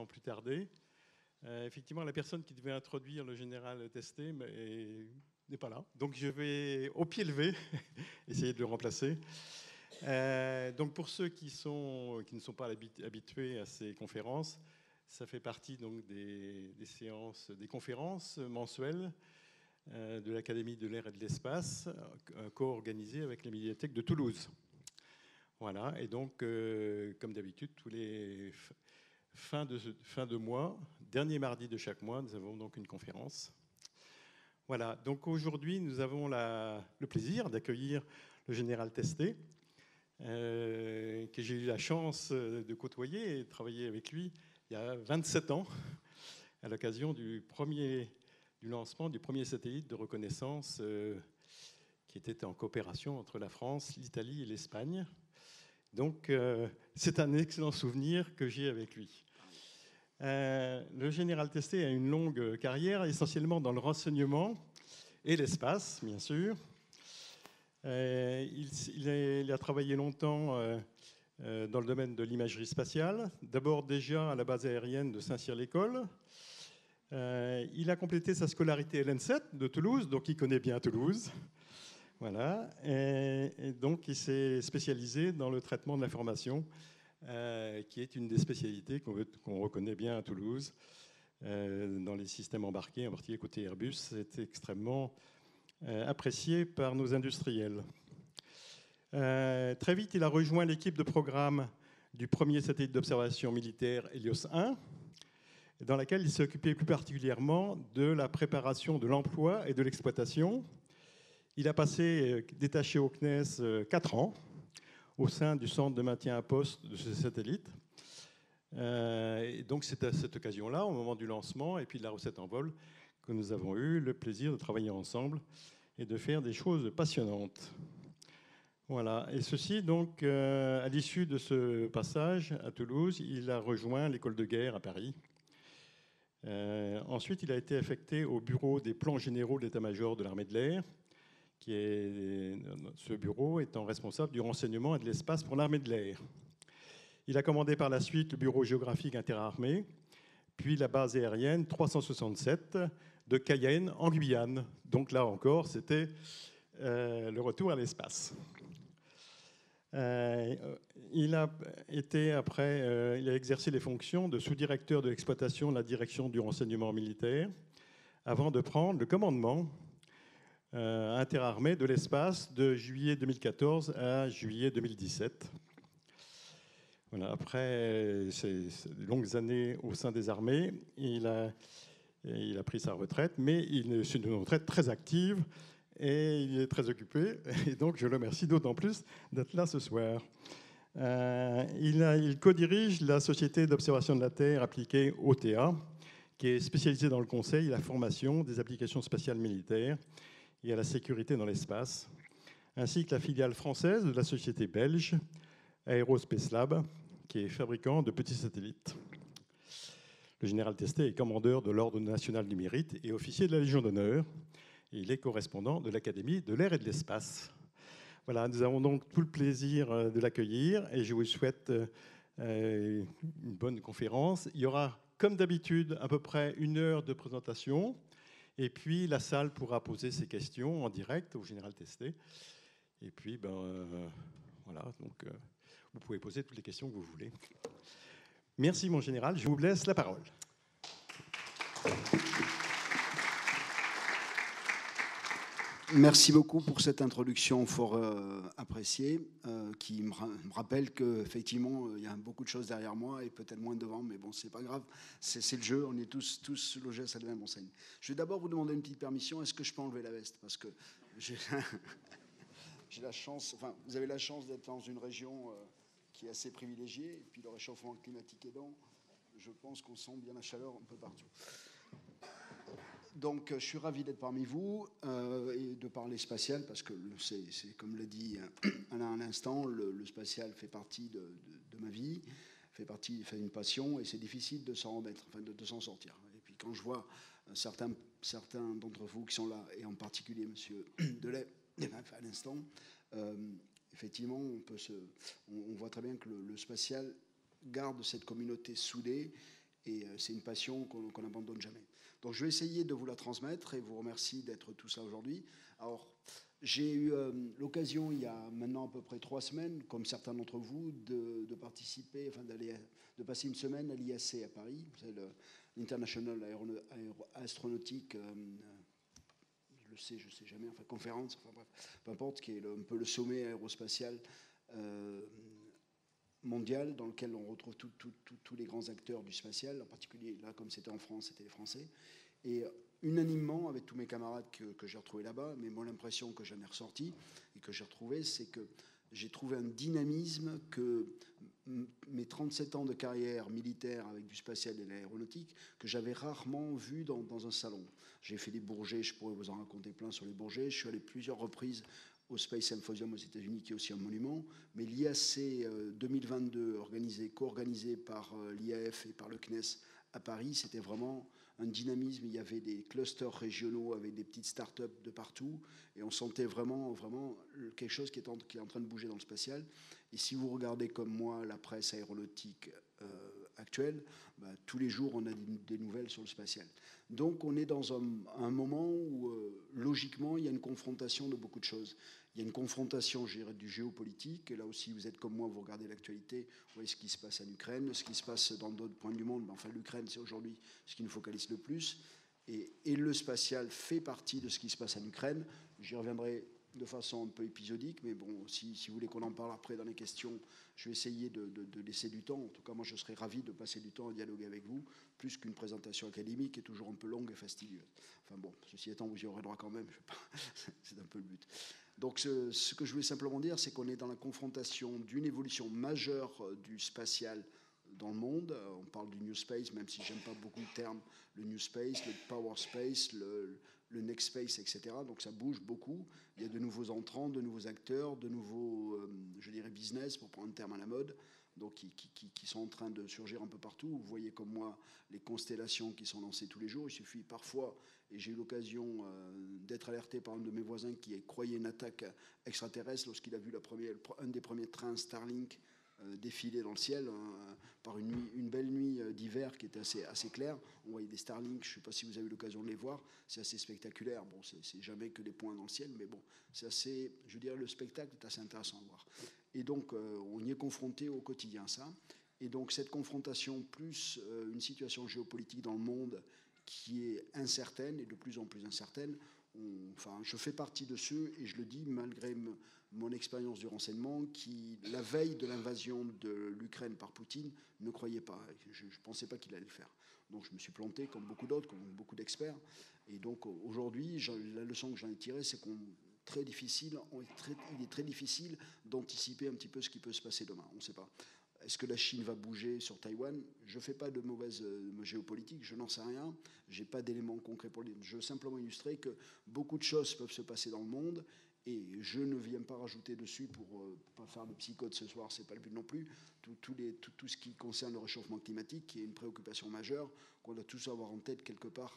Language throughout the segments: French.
plus tarder. Effectivement, la personne qui devait introduire le général Testé n'est pas là. Donc je vais, au pied levé, essayer de le remplacer. Donc pour ceux qui ne sont pas habitués à ces conférences, ça fait partie donc des séances, des conférences mensuelles de l'Académie de l'air et de l'espace, co-organisées avec la médiathèque de Toulouse. Voilà, et donc, comme d'habitude, tous les fins de mois, dernier mardi de chaque mois, nous avons donc une conférence. Voilà, donc aujourd'hui, nous avons le plaisir d'accueillir le général Testé, que j'ai eu la chance de côtoyer et de travailler avec lui il y a 27 ans, à l'occasion du lancement du premier satellite de reconnaissance qui était en coopération entre la France, l'Italie et l'Espagne. Donc, c'est un excellent souvenir que j'ai avec lui. Le général Testé a une longue carrière, essentiellement dans le renseignement et l'espace, bien sûr. Il a travaillé longtemps dans le domaine de l'imagerie spatiale, d'abord déjà à la base aérienne de Saint-Cyr-l'École. Il a complété sa scolarité à l'ENSET de Toulouse, donc il connaît bien Toulouse. Voilà. Et donc il s'est spécialisé dans le traitement de l'information, qui est une des spécialités qu'on reconnaît bien à Toulouse. Dans les systèmes embarqués, en particulier côté Airbus, c'est extrêmement apprécié par nos industriels. Très vite, il a rejoint l'équipe de programme du premier satellite d'observation militaire Hélios 1, dans laquelle il s'est occupé plus particulièrement de la préparation de l'emploi et de l'exploitation. Il a passé, détaché au CNES, 4 ans au sein du centre de maintien à poste de ce satellite. Et donc c'est à cette occasion-là, au moment du lancement et puis de la recette en vol, que nous avons eu le plaisir de travailler ensemble et de faire des choses passionnantes. Voilà. Et ceci, donc, à l'issue de ce passage à Toulouse, il a rejoint l'école de guerre à Paris. Ensuite, il a été affecté au bureau des plans généraux de l'état-major de l'armée de l'air, ce bureau étant responsable du renseignement et de l'espace pour l'armée de l'air. Il a commandé par la suite le bureau géographique interarmée, puis la base aérienne 367 de Cayenne en Guyane. Donc là encore, c'était le retour à l'espace. Il a exercé les fonctions de sous-directeur de l'exploitation de la direction du renseignement militaire avant de prendre le commandement interarmée de l'espace de juillet 2014 à juillet 2017. Voilà, après ces longues années au sein des armées, il a pris sa retraite, mais c'est une retraite très active et il est très occupé. Et donc, je le remercie d'autant plus d'être là ce soir. Il co-dirige la Société d'observation de la Terre appliquée OTA, qui est spécialisée dans le conseil et la formation des applications spatiales militaires et à la sécurité dans l'espace, ainsi que la filiale française de la société belge Aerospace Lab, qui est fabricant de petits satellites. Le général Testé est commandeur de l'Ordre national du mérite et officier de la Légion d'honneur. Il est correspondant de l'Académie de l'air et de l'espace. Voilà, nous avons donc tout le plaisir de l'accueillir et je vous souhaite une bonne conférence. Il y aura, comme d'habitude, à peu près 1 heure de présentation. Et puis, la salle pourra poser ses questions en direct au général Testé. Et puis, voilà, donc vous pouvez poser toutes les questions que vous voulez. Merci, mon général. Je vous laisse la parole. Merci beaucoup pour cette introduction fort appréciée, qui me rappelle qu'effectivement, il y a beaucoup de choses derrière moi et peut-être moins devant, mais bon, c'est pas grave, c'est le jeu, on est tous logés à la même enseigne. Je vais d'abord vous demander une petite permission, est-ce que je peux enlever la veste? Parce que j'ai la chance, enfin, vous avez la chance d'être dans une région qui est assez privilégiée, et puis le réchauffement climatique aidant, je pense qu'on sent bien la chaleur un peu partout. Donc, je suis ravi d'être parmi vous et de parler spatial parce que c'est comme l'a dit Alain à l'instant, le spatial fait partie de ma vie, fait une passion et c'est difficile de s'en remettre, enfin de s'en sortir. Et puis quand je vois certains d'entre vous qui sont là et en particulier Monsieur Delay à l'instant, effectivement, on voit très bien que le spatial garde cette communauté soudée Et c'est une passion qu'on n'abandonne jamais. Donc je vais essayer de vous la transmettre et vous remercie d'être tous là aujourd'hui. Alors, j'ai eu l'occasion, il y a maintenant à peu près 3 semaines, comme certains d'entre vous, de participer, enfin de passer une semaine à l'IAC à Paris. C'est l'International Astronautic, je sais jamais, enfin conférence, enfin bref, peu importe, qui est un peu le sommet aérospatial mondial, dans lequel on retrouve tous les grands acteurs du spatial, en particulier là, comme c'était en France, c'était les Français. Et unanimement, avec tous mes camarades que j'ai retrouvés là-bas, mais moi l'impression que j'en ai ressorti et que j'ai retrouvé, c'est que j'ai trouvé un dynamisme que mes 37 ans de carrière militaire avec du spatial et de l'aéronautique, que j'avais rarement vu dans un salon. J'ai fait des Bourgets, je pourrais vous en raconter plein sur les Bourgets. Je suis allé plusieurs reprises au Space Symposium aux États-Unis, qui est aussi un monument. Mais l'IAC 2022, co-organisé par l'IAF et par le CNES à Paris, c'était vraiment un dynamisme. Il y avait des clusters régionaux avec des petites startups de partout. Et on sentait vraiment quelque chose qui est en train de bouger dans le spatial. Et si vous regardez comme moi la presse aéronautique actuelle, tous les jours, on a des nouvelles sur le spatial. Donc, on est dans un moment où, logiquement, il y a une confrontation de beaucoup de choses. Il y a une confrontation, je dirais, du géopolitique. Et là aussi, vous êtes comme moi, vous regardez l'actualité, vous voyez ce qui se passe en Ukraine, ce qui se passe dans d'autres points du monde. Mais enfin, l'Ukraine, c'est aujourd'hui ce qui nous focalise le plus. Et le spatial fait partie de ce qui se passe en Ukraine. J'y reviendrai de façon un peu épisodique, mais bon, si vous voulez qu'on en parle après dans les questions, je vais essayer de laisser du temps. En tout cas, moi, je serais ravi de passer du temps à dialoguer avec vous, plus qu'une présentation académique qui est toujours un peu longue et fastidieuse. Enfin bon, ceci étant, vous y aurez droit quand même, c'est un peu le but. Donc, ce que je voulais simplement dire, c'est qu'on est dans la confrontation d'une évolution majeure du spatial dans le monde. On parle du New Space, même si j'aime pas beaucoup le terme, le New Space, le Power Space, le Next Space, etc. Donc ça bouge beaucoup. Il y a de nouveaux entrants, de nouveaux acteurs, de nouveaux, je dirais, business, pour prendre un terme à la mode, donc qui sont en train de surgir un peu partout. Vous voyez comme moi les constellations qui sont lancées tous les jours. Il suffit parfois, et j'ai eu l'occasion d'être alerté par un de mes voisins qui croyait une attaque extraterrestre lorsqu'il a vu un des premiers trains Starlink défiler dans le ciel par une belle nuit d'hiver qui était assez claire. On voyait des Starlink, je ne sais pas si vous avez eu l'occasion de les voir, c'est assez spectaculaire. Bon, c'est jamais que des points dans le ciel, mais bon, c'est assez, je dirais, le spectacle est assez intéressant à voir. Et donc, on y est confronté au quotidien, ça. Et donc, cette confrontation, plus une situation géopolitique dans le monde qui est incertaine et de plus en plus incertaine, enfin, je fais partie de ceux, et je le dis malgré mon expérience du renseignement, qui, la veille de l'invasion de l'Ukraine par Poutine, ne croyait pas. Je ne pensais pas qu'il allait le faire. Donc je me suis planté, comme beaucoup d'autres, comme beaucoup d'experts. Et donc aujourd'hui, la leçon que j'en ai tirée, c'est il est très difficile d'anticiper un petit peu ce qui peut se passer demain. On ne sait pas. Est-ce que la Chine va bouger sur Taïwan? Je ne fais pas de mauvaise géopolitique, je n'en sais rien. Je n'ai pas d'éléments concrets pour le dire. Je veux simplement illustrer que beaucoup de choses peuvent se passer dans le monde. Et je ne viens pas rajouter dessus pour pas faire de psychose ce soir, c'est pas le but non plus. Tout ce qui concerne le réchauffement climatique, qui est une préoccupation majeure, qu'on doit tous avoir en tête quelque part,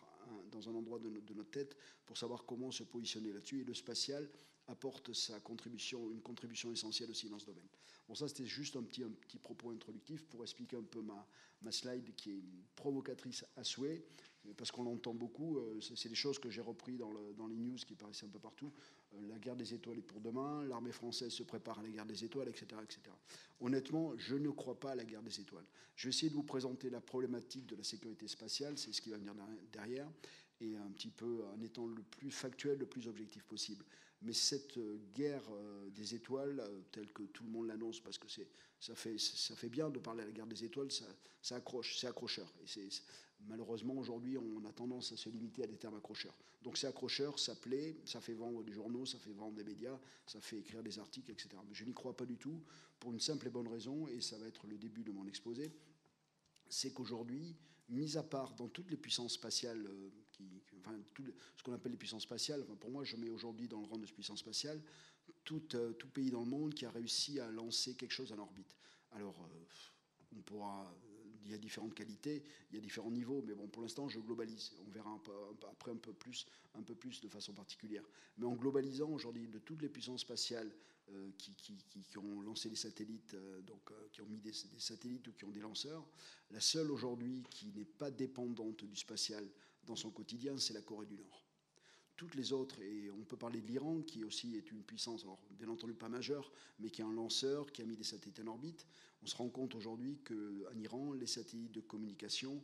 dans un endroit de notre tête, pour savoir comment se positionner là-dessus. Et le spatial apporte une contribution essentielle aussi dans ce domaine. Bon, ça c'était juste un petit propos introductif pour expliquer un peu ma slide qui est provocatrice à souhait, parce qu'on l'entend beaucoup. C'est des choses que j'ai repris dans les news qui paraissaient un peu partout. La guerre des étoiles est pour demain, l'armée française se prépare à la guerre des étoiles, etc., etc. Honnêtement, je ne crois pas à la guerre des étoiles. Je vais essayer de vous présenter la problématique de la sécurité spatiale, c'est ce qui va venir derrière, et un petit peu en étant le plus factuel, le plus objectif possible. Mais cette guerre des étoiles, telle que tout le monde l'annonce, parce que ça fait bien de parler à la guerre des étoiles, ça accroche, c'est accrocheur. Et malheureusement, aujourd'hui, on a tendance à se limiter à des termes accrocheurs. Donc c'est accrocheur, ça plaît, ça fait vendre des journaux, ça fait vendre des médias, ça fait écrire des articles, etc. Mais je n'y crois pas du tout, pour une simple et bonne raison, et ça va être le début de mon exposé, c'est qu'aujourd'hui, mis à part dans toutes les puissances spatiales, ce qu'on appelle les puissances spatiales, pour moi, je mets aujourd'hui dans le rang de puissance spatiale tout pays dans le monde qui a réussi à lancer quelque chose en orbite. Alors, il y a différentes qualités, il y a différents niveaux, mais bon, pour l'instant, je globalise. On verra après un peu plus de façon particulière. Mais en globalisant aujourd'hui de toutes les puissances spatiales qui ont lancé des satellites, qui ont mis des satellites ou qui ont des lanceurs. La seule aujourd'hui qui n'est pas dépendante du spatial dans son quotidien, c'est la Corée du Nord. Toutes les autres, et on peut parler de l'Iran, qui aussi est une puissance, alors bien entendu pas majeure, mais qui est un lanceur, qui a mis des satellites en orbite. On se rend compte aujourd'hui qu'en Iran, les satellites de communication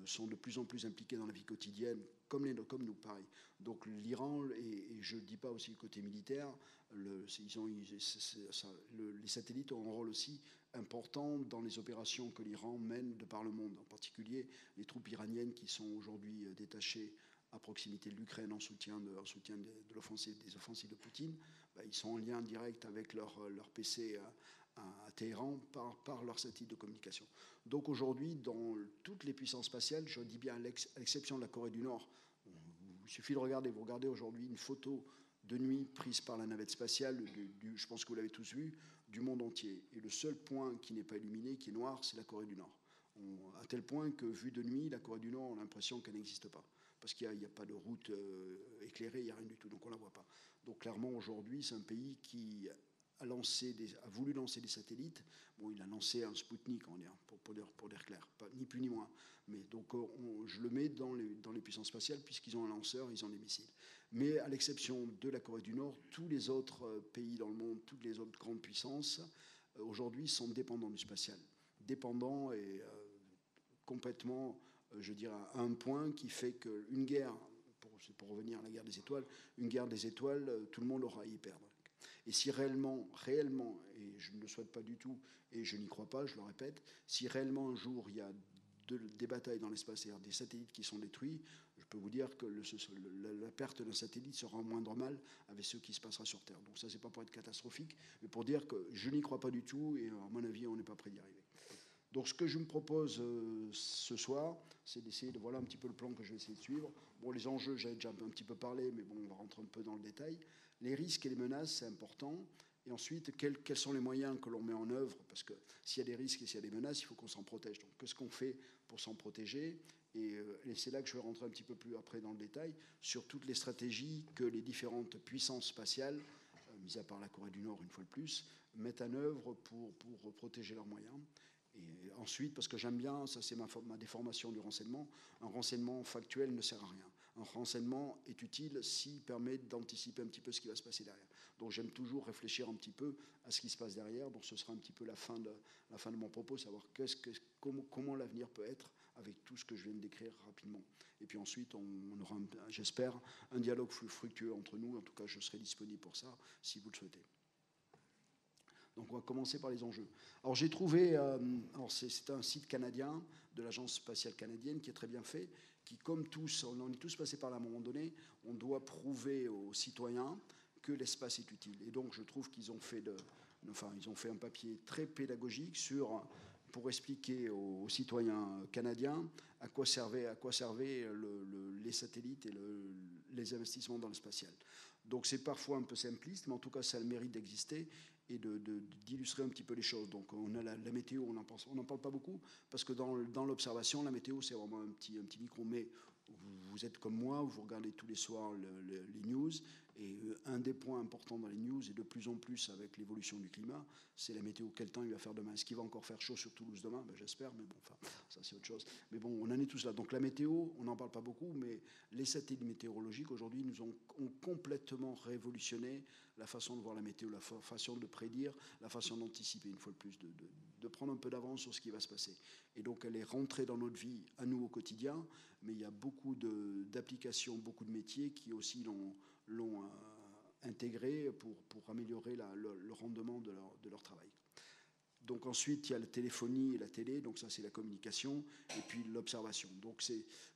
sont de plus en plus impliqués dans la vie quotidienne, comme nous, pareil. Donc l'Iran, et je ne dis pas aussi le côté militaire, les satellites ont un rôle aussi important dans les opérations que l'Iran mène de par le monde, en particulier les troupes iraniennes qui sont aujourd'hui détachées à proximité de l'Ukraine en soutien des offensives de Poutine. Ils sont en lien direct avec leur PC à Téhéran par leur satellite de communication. Donc aujourd'hui, dans toutes les puissances spatiales, je dis bien à l'exception de la Corée du Nord, il suffit de regarder, vous regardez aujourd'hui une photo de nuit prise par la navette spatiale, je pense que vous l'avez tous vu, du monde entier. Et le seul point qui n'est pas illuminé, qui est noir, c'est la Corée du Nord. À tel point que, vu de nuit, la Corée du Nord, on a l'impression qu'elle n'existe pas. Parce qu'il n'y a pas de route éclairée, il n'y a rien du tout, donc on ne la voit pas. Donc clairement, aujourd'hui, c'est un pays qui a voulu lancer des satellites. Bon, il a lancé un Spoutnik, pour dire clair, pas, ni plus ni moins. Mais donc, je le mets dans les puissances spatiales, puisqu'ils ont un lanceur, ils ont des missiles. Mais à l'exception de la Corée du Nord, tous les autres pays dans le monde, toutes les autres grandes puissances, aujourd'hui, sont dépendants du spatial. Dépendants et complètement, je dirais, à un point qui fait qu'une guerre, pour revenir à la guerre des étoiles, une guerre des étoiles, tout le monde aura à y perdre. Et si réellement, et je ne le souhaite pas du tout, et je n'y crois pas, je le répète, si réellement un jour il y a des batailles dans l'espace, c'est-à-dire des satellites qui sont détruits, je peux vous dire que la perte d'un satellite sera moindre mal avec ce qui se passera sur Terre. Donc ça, c'est pas pour être catastrophique, mais pour dire que je n'y crois pas du tout, et à mon avis, on n'est pas prêt d'y arriver. Donc ce que je me propose ce soir, c'est d'essayer de voilà un petit peu le plan que je vais essayer de suivre. Bon, les enjeux, j'avais déjà un petit peu parlé, mais bon, on va rentrer un peu dans le détail. Les risques et les menaces, c'est important. Et ensuite, quels sont les moyens que l'on met en œuvre? Parce que s'il y a des risques et s'il y a des menaces, il faut qu'on s'en protège. Donc qu'est-ce qu'on fait pour s'en protéger? Et c'est là que je vais rentrer un petit peu plus après dans le détail sur toutes les stratégies que les différentes puissances spatiales, mis à part la Corée du Nord une fois de plus, mettent en œuvre pour protéger leurs moyens. Et ensuite, parce que j'aime bien, ça c'est ma déformation du renseignement, un renseignement factuel ne sert à rien. Un renseignement est utile s'il permet d'anticiper un petit peu ce qui va se passer derrière. Donc j'aime toujours réfléchir un petit peu à ce qui se passe derrière. Donc ce sera un petit peu la fin de mon propos, savoir comment l'avenir peut être avec tout ce que je viens de décrire rapidement. Et puis ensuite, on aura, j'espère, un dialogue fructueux entre nous. En tout cas, je serai disponible pour ça, si vous le souhaitez. Donc on va commencer par les enjeux. Alors j'ai trouvé, c'est un site canadien de l'Agence spatiale canadienne qui est très bien fait, qui comme tous, on est tous passés par là à un moment donné, on doit prouver aux citoyens que l'espace est utile. Et donc je trouve qu'ils ont fait un papier très pédagogique pour expliquer aux citoyens canadiens à quoi servaient les satellites et les investissements dans le spatial. Donc c'est parfois un peu simpliste, mais en tout cas ça a le mérite d'exister et d'illustrer un petit peu les choses. Donc on a la météo, on n'en parle pas beaucoup, parce que dans l'observation, la météo c'est vraiment un petit micro, mais vous êtes comme moi, vous regardez tous les soirs les news, et un des points importants dans les news, et de plus en plus avec l'évolution du climat, c'est la météo. Quel temps il va faire demain? Est-ce qu'il va encore faire chaud sur Toulouse demain? J'espère, mais bon, enfin, ça c'est autre chose. Mais bon, on en est tous là. Donc la météo, on n'en parle pas beaucoup, mais les satellites météorologiques aujourd'hui nous ont complètement révolutionné la façon de voir la météo, la façon de prédire, la façon d'anticiper, une fois de plus, de prendre un peu d'avance sur ce qui va se passer. Et donc elle est rentrée dans notre vie à nous au quotidien, mais il y a beaucoup d'applications, beaucoup de métiers qui aussi l'ont intégré pour améliorer le rendement de leur travail. Donc ensuite, il y a la téléphonie et la télé, donc ça c'est la communication, et puis l'observation. Donc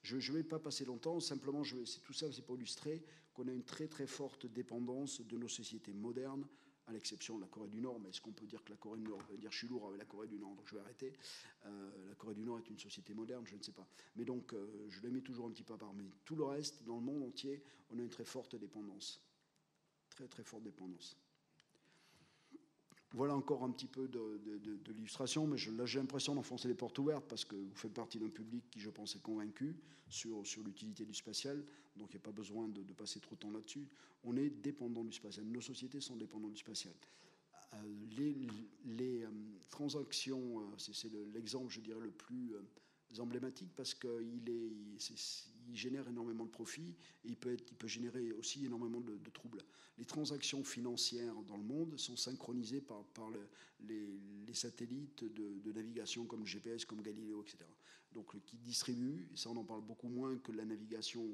je ne vais pas passer longtemps, simplement tout ça c'est pour illustrer qu'on a une très très forte dépendance de nos sociétés modernes, à l'exception de la Corée du Nord, mais est-ce qu'on peut dire que la Corée du Nord, on peut dire je suis lourd avec la Corée du Nord, donc je vais arrêter. La Corée du Nord est une société moderne, je ne sais pas. Mais donc je le mets toujours un petit peu à part. Mais tout le reste, dans le monde entier, on a une très forte dépendance. Très très forte dépendance. Voilà encore un petit peu de l'illustration, mais là j'ai l'impression d'enfoncer les portes ouvertes parce que vous faites partie d'un public qui, je pense, est convaincu sur l'utilité du spatial, donc il n'y a pas besoin de passer trop de temps là-dessus. On est dépendant du spatial, nos sociétés sont dépendantes du spatial. Les transactions, c'est l'exemple, je dirais, le plus emblématique parce qu'il génère énormément de profits et il peut générer aussi énormément de troubles. Les transactions financières dans le monde sont synchronisées par les satellites de navigation comme le GPS, comme Galileo, etc. Donc qui distribuent, et ça on en parle beaucoup moins que la navigation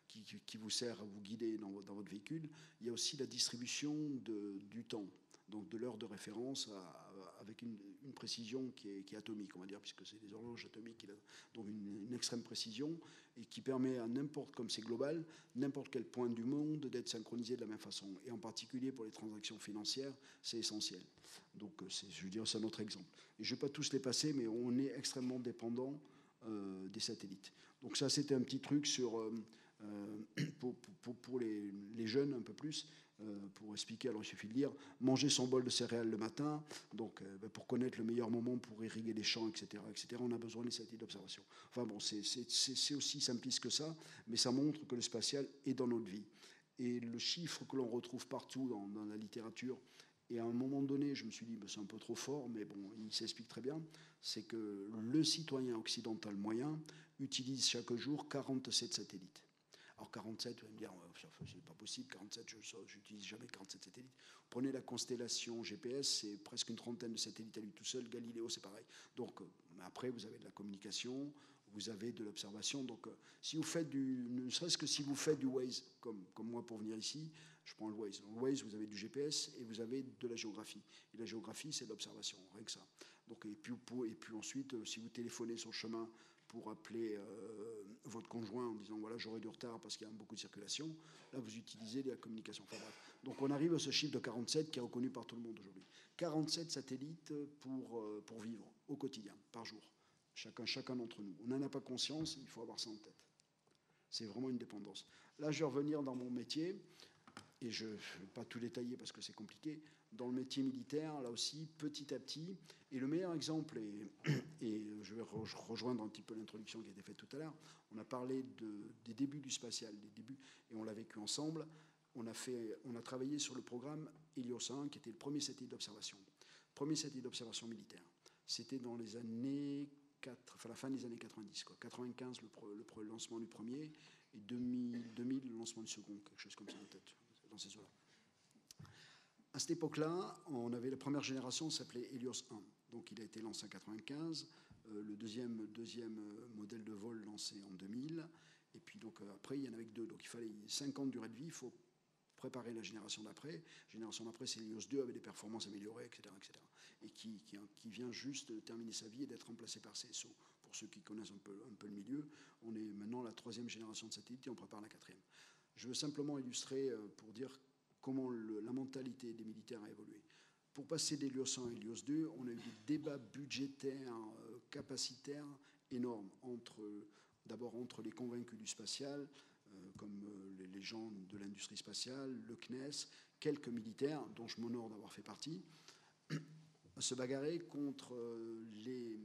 qui vous sert à vous guider dans votre véhicule, il y a aussi la distribution du temps, donc de l'heure de référence avec une précision qui est atomique, on va dire, puisque c'est des horloges atomiques, donc une extrême précision, et qui permet à n'importe, comme c'est global, n'importe quel point du monde d'être synchronisé de la même façon. Et en particulier pour les transactions financières, c'est essentiel. Donc je veux dire, c'est un autre exemple. Et je ne vais pas tous les passer, mais on est extrêmement dépendant des satellites. Donc ça, c'était un petit truc sur... pour les jeunes un peu plus, pour expliquer, alors il suffit de lire, manger son bol de céréales le matin, donc pour connaître le meilleur moment pour irriguer les champs, etc., on a besoin des satellites d'observation. Enfin bon, c'est aussi simpliste que ça, mais ça montre que le spatial est dans notre vie. Et le chiffre que l'on retrouve partout dans la littérature, et à un moment donné, je me suis dit, c'est un peu trop fort, mais bon, il s'explique très bien, c'est que le citoyen occidental moyen utilise chaque jour 47 satellites. Alors 47, vous allez me dire, c'est pas possible, 47, je n'utilise jamais 47 satellites. Prenez la constellation GPS, c'est presque une trentaine de satellites à lui tout seul. Galiléo, c'est pareil. Donc après, vous avez de la communication, vous avez de l'observation. Donc si vous faites ne serait-ce que si vous faites du Waze, comme moi pour venir ici, je prends le Waze. Dans le Waze, vous avez du GPS et vous avez de la géographie. Et la géographie, c'est de l'observation, rien que ça. Donc, et puis ensuite, si vous téléphonez sur le chemin pour appeler votre conjoint en disant voilà, j'aurai du retard parce qu'il y a beaucoup de circulation, là vous utilisez la communication. Enfin, bref. Donc on arrive à ce chiffre de 47 qui est reconnu par tout le monde aujourd'hui. 47 satellites pour vivre au quotidien, par jour. Chacun d'entre nous. On n'en a pas conscience, il faut avoir ça en tête. C'est vraiment une dépendance. Là, je vais revenir dans mon métier, et je ne vais pas tout détailler parce que c'est compliqué. Dans le métier militaire, là aussi, petit à petit, et le meilleur exemple, et je vais rejoindre un petit peu l'introduction qui a été faite tout à l'heure, on a parlé des débuts du spatial, des débuts, et on l'a vécu ensemble. On a travaillé sur le programme Helios 1, qui était le premier satellite d'observation. Premier satellite d'observation militaire. C'était dans les années la fin des années 90, quoi. 95, le lancement du premier, et 2000, le lancement du second, quelque chose comme ça en tête, dans ces eaux-là. À cette époque-là, on avait la première génération, s'appelait Helios 1. Donc il a été lancé en 95, le deuxième modèle de vol lancé en 2000, et puis donc après il y en avait que deux. Donc il fallait 5 ans de durée de vie, il faut préparer la génération d'après. La génération d'après, c'est Helios 2 avec des performances améliorées, etc. Et qui vient juste de terminer sa vie et d'être remplacé par CSO. Pour ceux qui connaissent un peu le milieu, on est maintenant la 3e génération de satellites et on prépare la 4e. Je veux simplement illustrer pour dire comment la mentalité des militaires a évolué. Pour passer d'Helios 1 à Helios 2, on a eu des débats budgétaires, capacitaires énormes, d'abord entre les convaincus du spatial, comme les gens de l'industrie spatiale, le CNES, quelques militaires, dont je m'honore d'avoir fait partie, se bagarrer contre les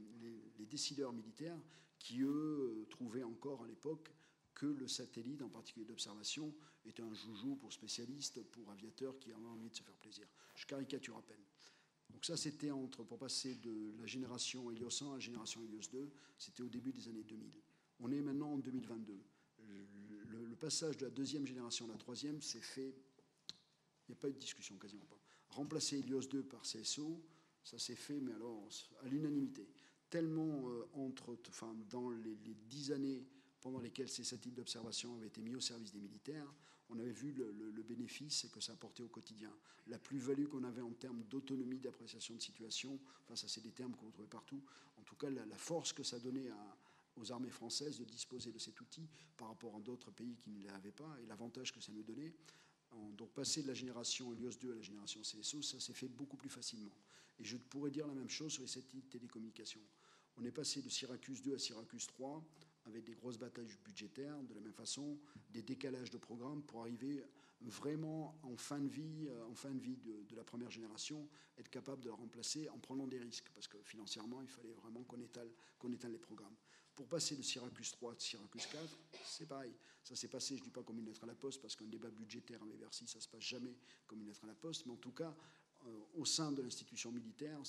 décideurs militaires qui, eux, trouvaient encore à l'époque que le satellite, en particulier d'observation, était un joujou pour spécialistes, pour aviateurs qui avaient envie de se faire plaisir. Je caricature à peine. Donc ça, c'était pour passer de la génération Helios 1 à la génération Helios 2, c'était au début des années 2000. On est maintenant en 2022. Le passage de la 2e génération à la 3e s'est fait, il n'y a pas eu de discussion, quasiment pas. Remplacer Helios 2 par CSO, ça s'est fait, mais alors à l'unanimité. Tellement dans les 10 années pendant lesquelles ces satellites d'observation avaient été mis au service des militaires, on avait vu le bénéfice que ça apportait au quotidien. La plus-value qu'on avait en termes d'autonomie, d'appréciation de situation, enfin ça c'est des termes qu'on retrouvait partout, en tout cas la force que ça donnait aux armées françaises de disposer de cet outil par rapport à d'autres pays qui ne l'avaient pas, et l'avantage que ça nous donnait. Donc passer de la génération Helios 2 à la génération CSO, ça s'est fait beaucoup plus facilement. Et je pourrais dire la même chose sur les satellites de télécommunications. On est passé de Syracuse 2 à Syracuse 3 avec des grosses batailles budgétaires, de la même façon, des décalages de programmes pour arriver vraiment en fin de vie de la première génération, être capable de la remplacer en prenant des risques, parce que financièrement, il fallait vraiment qu'on étale les programmes. Pour passer de Syracuse 3 à Syracuse 4, c'est pareil. Ça s'est passé, je ne dis pas comme une lettre à la poste, parce qu'un débat budgétaire avec Bercy, ça ne se passe jamais comme une lettre à la poste, mais en tout cas, au sein de l'institution militaire,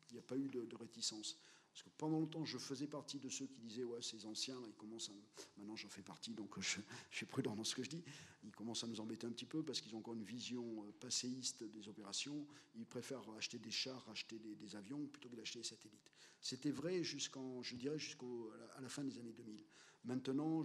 il n'y a pas eu de réticence. Parce que pendant longtemps, je faisais partie de ceux qui disaient « ouais, ces anciens, là, ils commencent à... » Maintenant, j'en fais partie, donc je suis prudent dans ce que je dis. Ils commencent à nous embêter un petit peu parce qu'ils ont encore une vision passéiste des opérations. Ils préfèrent acheter des chars, acheter des avions, plutôt que d'acheter des satellites. C'était vrai jusqu'à la fin des années 2000. Maintenant,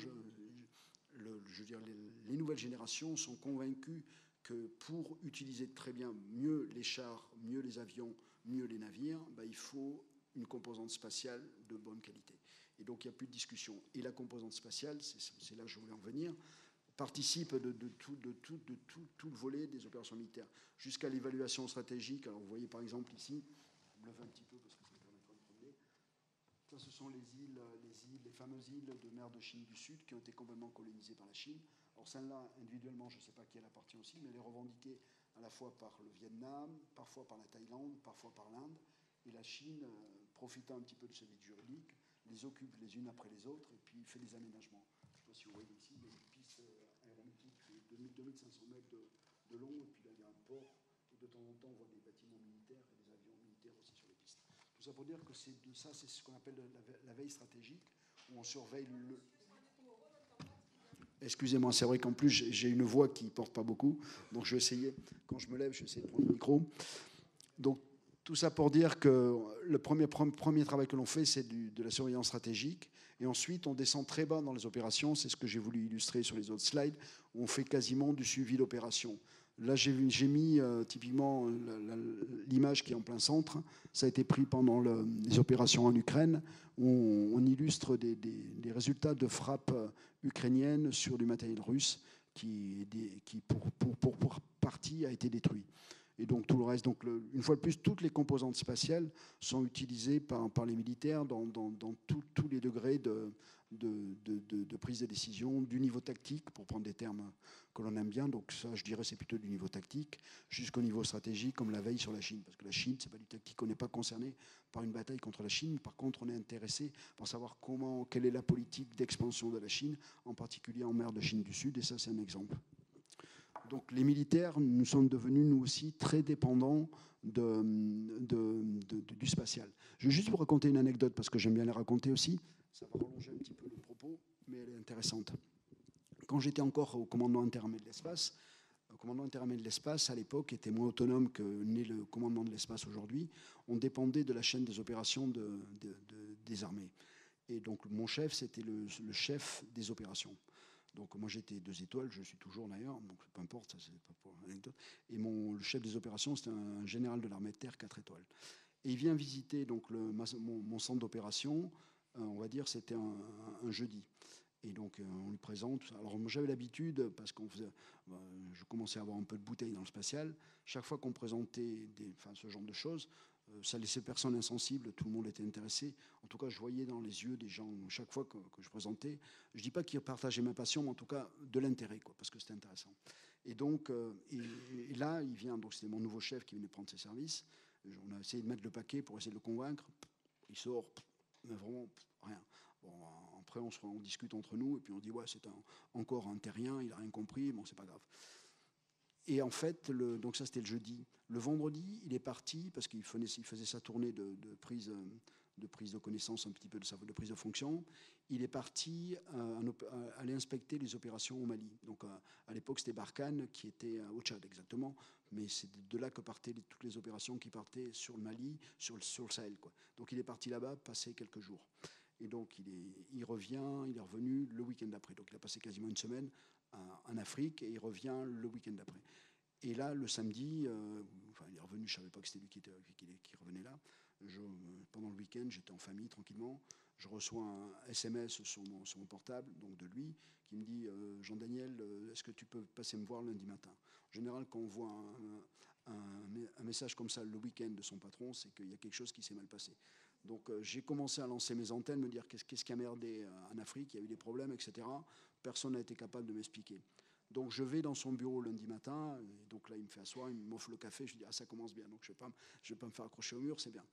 les nouvelles générations sont convaincues que pour utiliser très bien mieux les chars, mieux les avions, mieux les navires, il faut une composante spatiale de bonne qualité. Et donc, il n'y a plus de discussion. Et la composante spatiale, c'est là que je voulais en venir, participe de tout le volet des opérations militaires, jusqu'à l'évaluation stratégique. Alors, vous voyez par exemple ici, je me lève un petit peu parce que ça me permettra de promener. Ça, ce sont les fameuses îles de mer de Chine du Sud qui ont été complètement colonisées par la Chine. Alors, celle-là, individuellement, je ne sais pas qui elle appartient aussi, mais elle est revendiquée à la fois par le Vietnam, parfois par la Thaïlande, parfois par l'Inde. Et la Chine, profitant un petit peu de ce vide juridique, les occupe les unes après les autres et puis fait des aménagements. Je ne sais pas si vous voyez ici, il y a une piste aéronautique de 2500 mètres de long, et puis là, il y a un port où de temps en temps, on voit des bâtiments militaires et des avions militaires aussi sur les pistes. Tout ça pour dire que c'est ce qu'on appelle la veille stratégique, où on surveille le... Excusez-moi, c'est vrai qu'en plus, j'ai une voix qui ne porte pas beaucoup, donc je vais essayer, quand je me lève, je vais essayer de prendre le micro. Donc, tout ça pour dire que le premier travail que l'on fait, c'est de la surveillance stratégique. Et ensuite, on descend très bas dans les opérations. C'est ce que j'ai voulu illustrer sur les autres slides, où on fait quasiment du suivi d'opération. Là, j'ai mis typiquement l'image qui est en plein centre. Ça a été pris pendant les opérations en Ukraine, où on illustre des résultats de frappes ukrainiennes sur du matériel russe qui pour partie, a été détruit. Et donc tout le reste, donc une fois de plus, toutes les composantes spatiales sont utilisées par les militaires dans tous les degrés de prise de décision, du niveau tactique, pour prendre des termes que l'on aime bien. Donc ça, je dirais, c'est plutôt du niveau tactique, jusqu'au niveau stratégique, comme la veille sur la Chine. Parce que la Chine, c'est pas du tactique. On n'est pas concerné par une bataille contre la Chine. Par contre, on est intéressé pour savoir quelle est la politique d'expansion de la Chine, en particulier en mer de Chine du Sud. Et ça, c'est un exemple. Donc les militaires, nous sommes devenus, nous aussi, très dépendants du spatial. Je vais juste vous raconter une anecdote, parce que j'aime bien les raconter aussi. Ça va rallonger un petit peu le propos, mais elle est intéressante. Quand j'étais encore au commandement interarmé de l'espace, le commandement interarmé de l'espace, à l'époque, était moins autonome que n'est le commandement de l'espace aujourd'hui. On dépendait de la chaîne des opérations des armées. Et donc mon chef, c'était le chef des opérations. Donc moi j'étais 2 étoiles, je suis toujours d'ailleurs, donc peu importe, ça c'est pas pour l'anecdote. Et le chef des opérations, c'était un général de l'armée de terre, 4 étoiles. Et il vient visiter donc mon centre d'opération, on va dire c'était un jeudi. Et donc on lui présente. Alors moi j'avais l'habitude, parce je commençais à avoir un peu de bouteille dans le spatial, chaque fois qu'on présentait ce genre de choses, ça laissait personne insensible, tout le monde était intéressé. En tout cas, je voyais dans les yeux des gens, chaque fois que je présentais, je ne dis pas qu'ils partageaient ma passion, mais en tout cas de l'intérêt, parce que c'était intéressant. Et donc, et là, il vient, donc c'était mon nouveau chef qui venait prendre ses services. On a essayé de mettre le paquet pour essayer de le convaincre. Il sort, mais vraiment rien. Bon, après, on discute entre nous, et puis on dit, ouais, c'est encore un terrien, il n'a rien compris, bon, c'est pas grave. Et en fait, donc ça c'était le jeudi. Le vendredi, il est parti, parce qu'il faisait sa tournée de prise de connaissance un petit peu de prise de fonction. Il est parti aller inspecter les opérations au Mali. Donc à l'époque, c'était Barkhane qui était au Tchad exactement, mais c'est de là que partaient toutes les opérations qui partaient sur le Mali, sur le Sahel, quoi. Donc il est parti là-bas, passer quelques jours. Et donc il est revenu le week-end d'après. Donc il a passé quasiment une semaine en Afrique, et il revient le week-end d'après. Et là, le samedi, il est revenu, je ne savais pas que c'était lui qui revenait là. Pendant le week-end, j'étais en famille, tranquillement. Je reçois un SMS sur mon portable, donc de lui, qui me dit « Jean-Daniel, est-ce que tu peux passer me voir lundi matin ?» En général, quand on voit un message comme ça le week-end de son patron, c'est qu'il y a quelque chose qui s'est mal passé. Donc j'ai commencé à lancer mes antennes, me dire qu'est-ce qui a merdé en Afrique, il y a eu des problèmes, etc. Personne n'a été capable de m'expliquer. Donc je vais dans son bureau lundi matin, et donc là il me fait asseoir, il m'offre le café, je lui dis ah ça commence bien, donc je vais pas me faire accrocher au mur, c'est bien.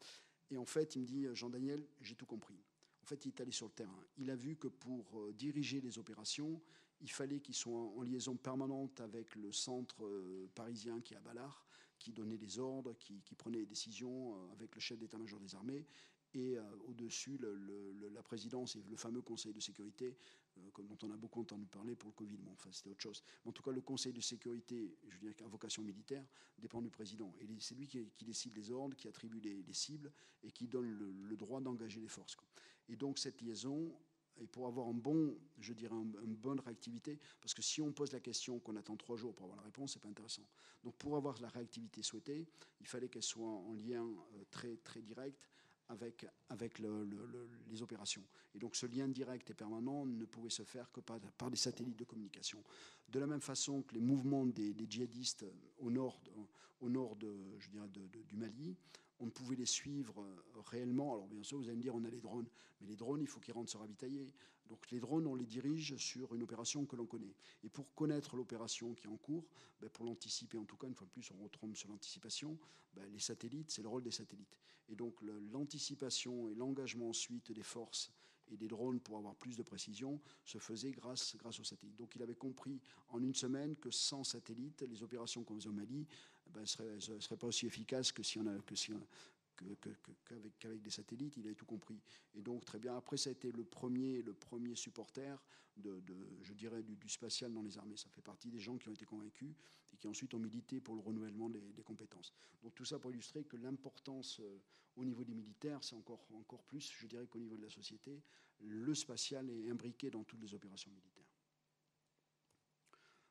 Et en fait il me dit Jean-Daniel, j'ai tout compris. En fait il est allé sur le terrain. Il a vu que pour diriger les opérations, il fallait qu'ils soient en liaison permanente avec le centre parisien qui est à Ballard, qui donnait des ordres, qui prenait les décisions avec le chef d'état-major des armées. Et au-dessus, la présidence et le fameux Conseil de sécurité, dont on a beaucoup entendu parler pour le Covid. Bon, enfin, c'était autre chose. Mais en tout cas, le Conseil de sécurité, je veux dire, à vocation militaire, dépend du président. Et c'est lui qui décide les ordres, qui attribue les cibles et qui donne le droit d'engager les forces. Et donc, cette liaison, et pour avoir je dirais, une bonne réactivité, parce que si on pose la question qu'on attend 3 jours pour avoir la réponse, c'est pas intéressant. Donc, pour avoir la réactivité souhaitée, il fallait qu'elle soit en lien très, très direct avec les opérations. Et donc ce lien direct et permanent ne pouvait se faire que par des satellites de communication. De la même façon que les mouvements des djihadistes au nord je dirais du Mali, on ne pouvait les suivre réellement. Alors bien sûr, vous allez me dire, on a les drones. Mais les drones, il faut qu'ils rentrent se ravitailler. Donc les drones, on les dirige sur une opération que l'on connaît. Et pour connaître l'opération qui est en cours, pour l'anticiper en tout cas, une fois de plus, on retombe sur l'anticipation, les satellites, c'est le rôle des satellites. Et donc l'anticipation et l'engagement ensuite des forces et des drones pour avoir plus de précision se faisait grâce aux satellites. Donc il avait compris en une semaine que sans satellites, les opérations qu'on faisait au Mali ne seraient pas aussi efficaces qu'avec des satellites. Il avait tout compris. Et donc très bien. Après, ça a été le premier supporter je dirais du spatial dans les armées. Ça fait partie des gens qui ont été convaincus et qui ensuite ont milité pour le renouvellement des compétences. Donc tout ça pour illustrer que l'importance au niveau des militaires, c'est encore plus, je dirais, qu'au niveau de la société. Le spatial est imbriqué dans toutes les opérations militaires.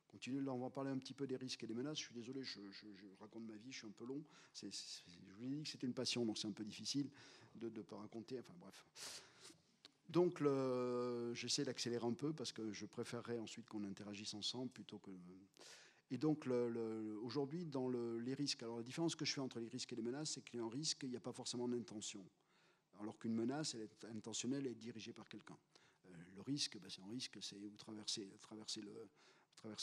Continue, là on va parler un petit peu des risques et des menaces. Je suis désolé, je raconte ma vie, je suis un peu long. Je vous ai dit que c'était une passion, donc c'est un peu difficile de ne pas raconter. Enfin bref. Donc j'essaie d'accélérer un peu parce que je préférerais ensuite qu'on interagisse ensemble plutôt que... Et donc aujourd'hui, dans les risques, alors la différence que je fais entre les risques et les menaces, c'est qu'il y a un risque, il n'y a pas forcément d'intention. Alors qu'une menace, elle est intentionnelle et dirigée par quelqu'un. Le risque, c'est un risque, c'est vous traversez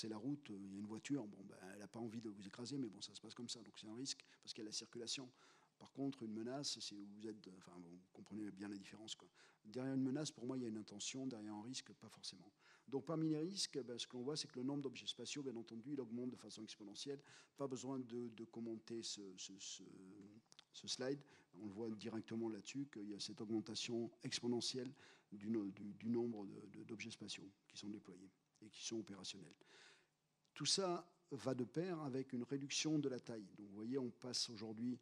la route, il y a une voiture, elle n'a pas envie de vous écraser, mais bon, ça se passe comme ça, donc c'est un risque parce qu'il y a la circulation. Par contre, une menace, c'est où vous êtes, enfin, vous comprenez bien la différence, quoi. Derrière une menace, pour moi, il y a une intention, derrière un risque, pas forcément. Donc, parmi les risques, ce qu'on voit, c'est que le nombre d'objets spatiaux, bien entendu, il augmente de façon exponentielle. Pas besoin de commenter ce slide. On le voit directement là-dessus, qu'il y a cette augmentation exponentielle du nombre d'objets spatiaux qui sont déployés et qui sont opérationnels. Tout ça va de pair avec une réduction de la taille. Donc vous voyez, on passe aujourd'hui,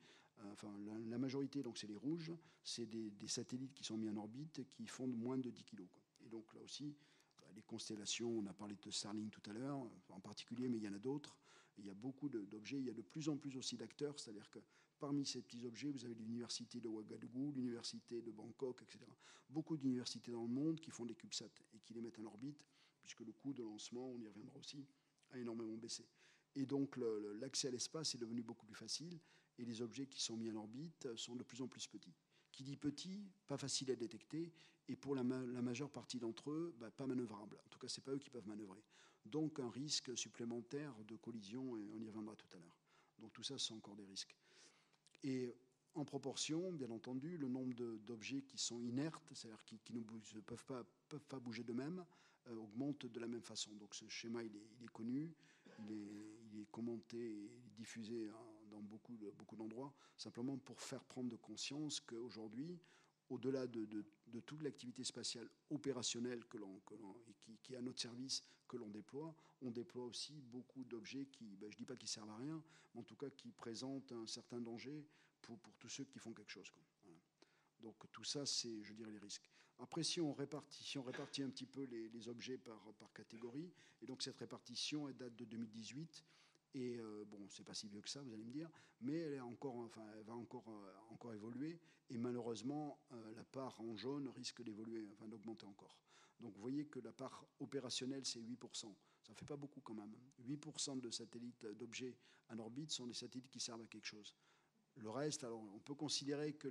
la majorité, donc c'est les rouges, c'est des satellites qui sont mis en orbite qui font moins de 10 kg. Et donc là aussi, les constellations, on a parlé de Starlink tout à l'heure, en particulier, mais il y en a d'autres. Il y a beaucoup d'objets, il y a de plus en plus aussi d'acteurs, c'est-à-dire que parmi ces petits objets, vous avez l'université de Ouagadougou, l'université de Bangkok, etc. Beaucoup d'universités dans le monde qui font des CubeSats et qui les mettent en orbite, puisque le coût de lancement, on y reviendra aussi, a énormément baissé. Et donc l'accès à l'espace est devenu beaucoup plus facile et les objets qui sont mis en orbite sont de plus en plus petits. Qui dit petit, pas facile à détecter et pour la majeure partie d'entre eux, pas manœuvrable. En tout cas, ce n'est pas eux qui peuvent manœuvrer. Donc un risque supplémentaire de collision et on y reviendra tout à l'heure. Donc tout ça, c'est encore des risques. Et en proportion, bien entendu, le nombre d'objets qui sont inertes, c'est-à-dire qui ne peuvent pas bouger d'eux-mêmes, augmente de la même façon. Donc ce schéma, il est connu, il est commenté et diffusé dans beaucoup d'endroits, simplement pour faire prendre conscience qu'aujourd'hui, au-delà de toute l'activité spatiale opérationnelle qui est à notre service, que l'on déploie, on déploie aussi beaucoup d'objets qui, je ne dis pas qu'ils servent à rien, mais en tout cas qui présentent un certain danger pour tous ceux qui font quelque chose. Voilà. Donc tout ça, c'est, je dirais, les risques. Après, si on répartit un petit peu les objets par catégorie, et donc cette répartition, elle date de 2018, et c'est pas si vieux que ça, vous allez me dire, mais elle va encore évoluer, et malheureusement, la part en jaune risque d'évoluer, d'augmenter encore. Donc vous voyez que la part opérationnelle, c'est 8%. Ça ne fait pas beaucoup quand même. 8% de satellites, d'objets en orbite sont des satellites qui servent à quelque chose. Le reste, alors on peut considérer que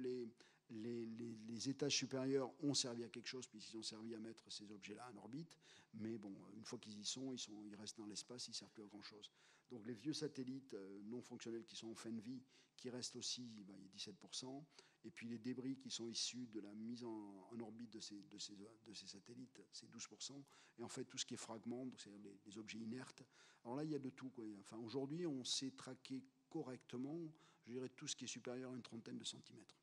Les étages supérieurs ont servi à quelque chose, puisqu'ils ont servi à mettre ces objets-là en orbite. Mais bon, une fois qu'ils y sont, ils restent dans l'espace, ils ne servent plus à grand-chose. Donc les vieux satellites non fonctionnels qui sont en fin de vie, qui restent aussi, il y a 17%. Et puis les débris qui sont issus de la mise en orbite de ces satellites, c'est 12%. Et en fait, tout ce qui est fragments, c'est-à-dire les objets inertes. Alors là, il y a de tout, quoi. Enfin, aujourd'hui, on sait traquer correctement, je dirais, tout ce qui est supérieur à une trentaine de centimètres.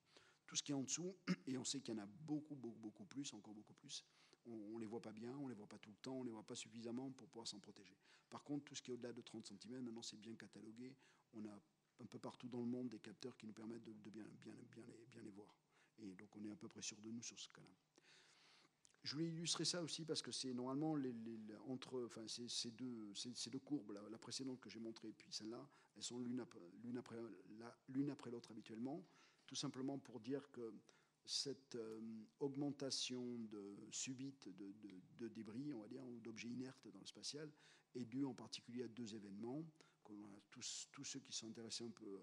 Tout ce qui est en dessous, et on sait qu'il y en a beaucoup plus, encore beaucoup plus, on ne les voit pas bien, on ne les voit pas tout le temps, on ne les voit pas suffisamment pour pouvoir s'en protéger. Par contre, tout ce qui est au-delà de 30 cm, maintenant c'est bien catalogué, on a un peu partout dans le monde des capteurs qui nous permettent de bien les voir. Et donc on est à peu près sûr de nous sur ce cas-là. Je voulais illustrer ça aussi parce que c'est normalement ces deux courbes, la précédente que j'ai montrée et puis celle-là, elles sont l'une après l'autre habituellement, tout simplement pour dire que cette augmentation subite de débris, on va dire, ou d'objets inertes dans le spatial, est due en particulier à deux événements. Tous ceux qui sont intéressés un peu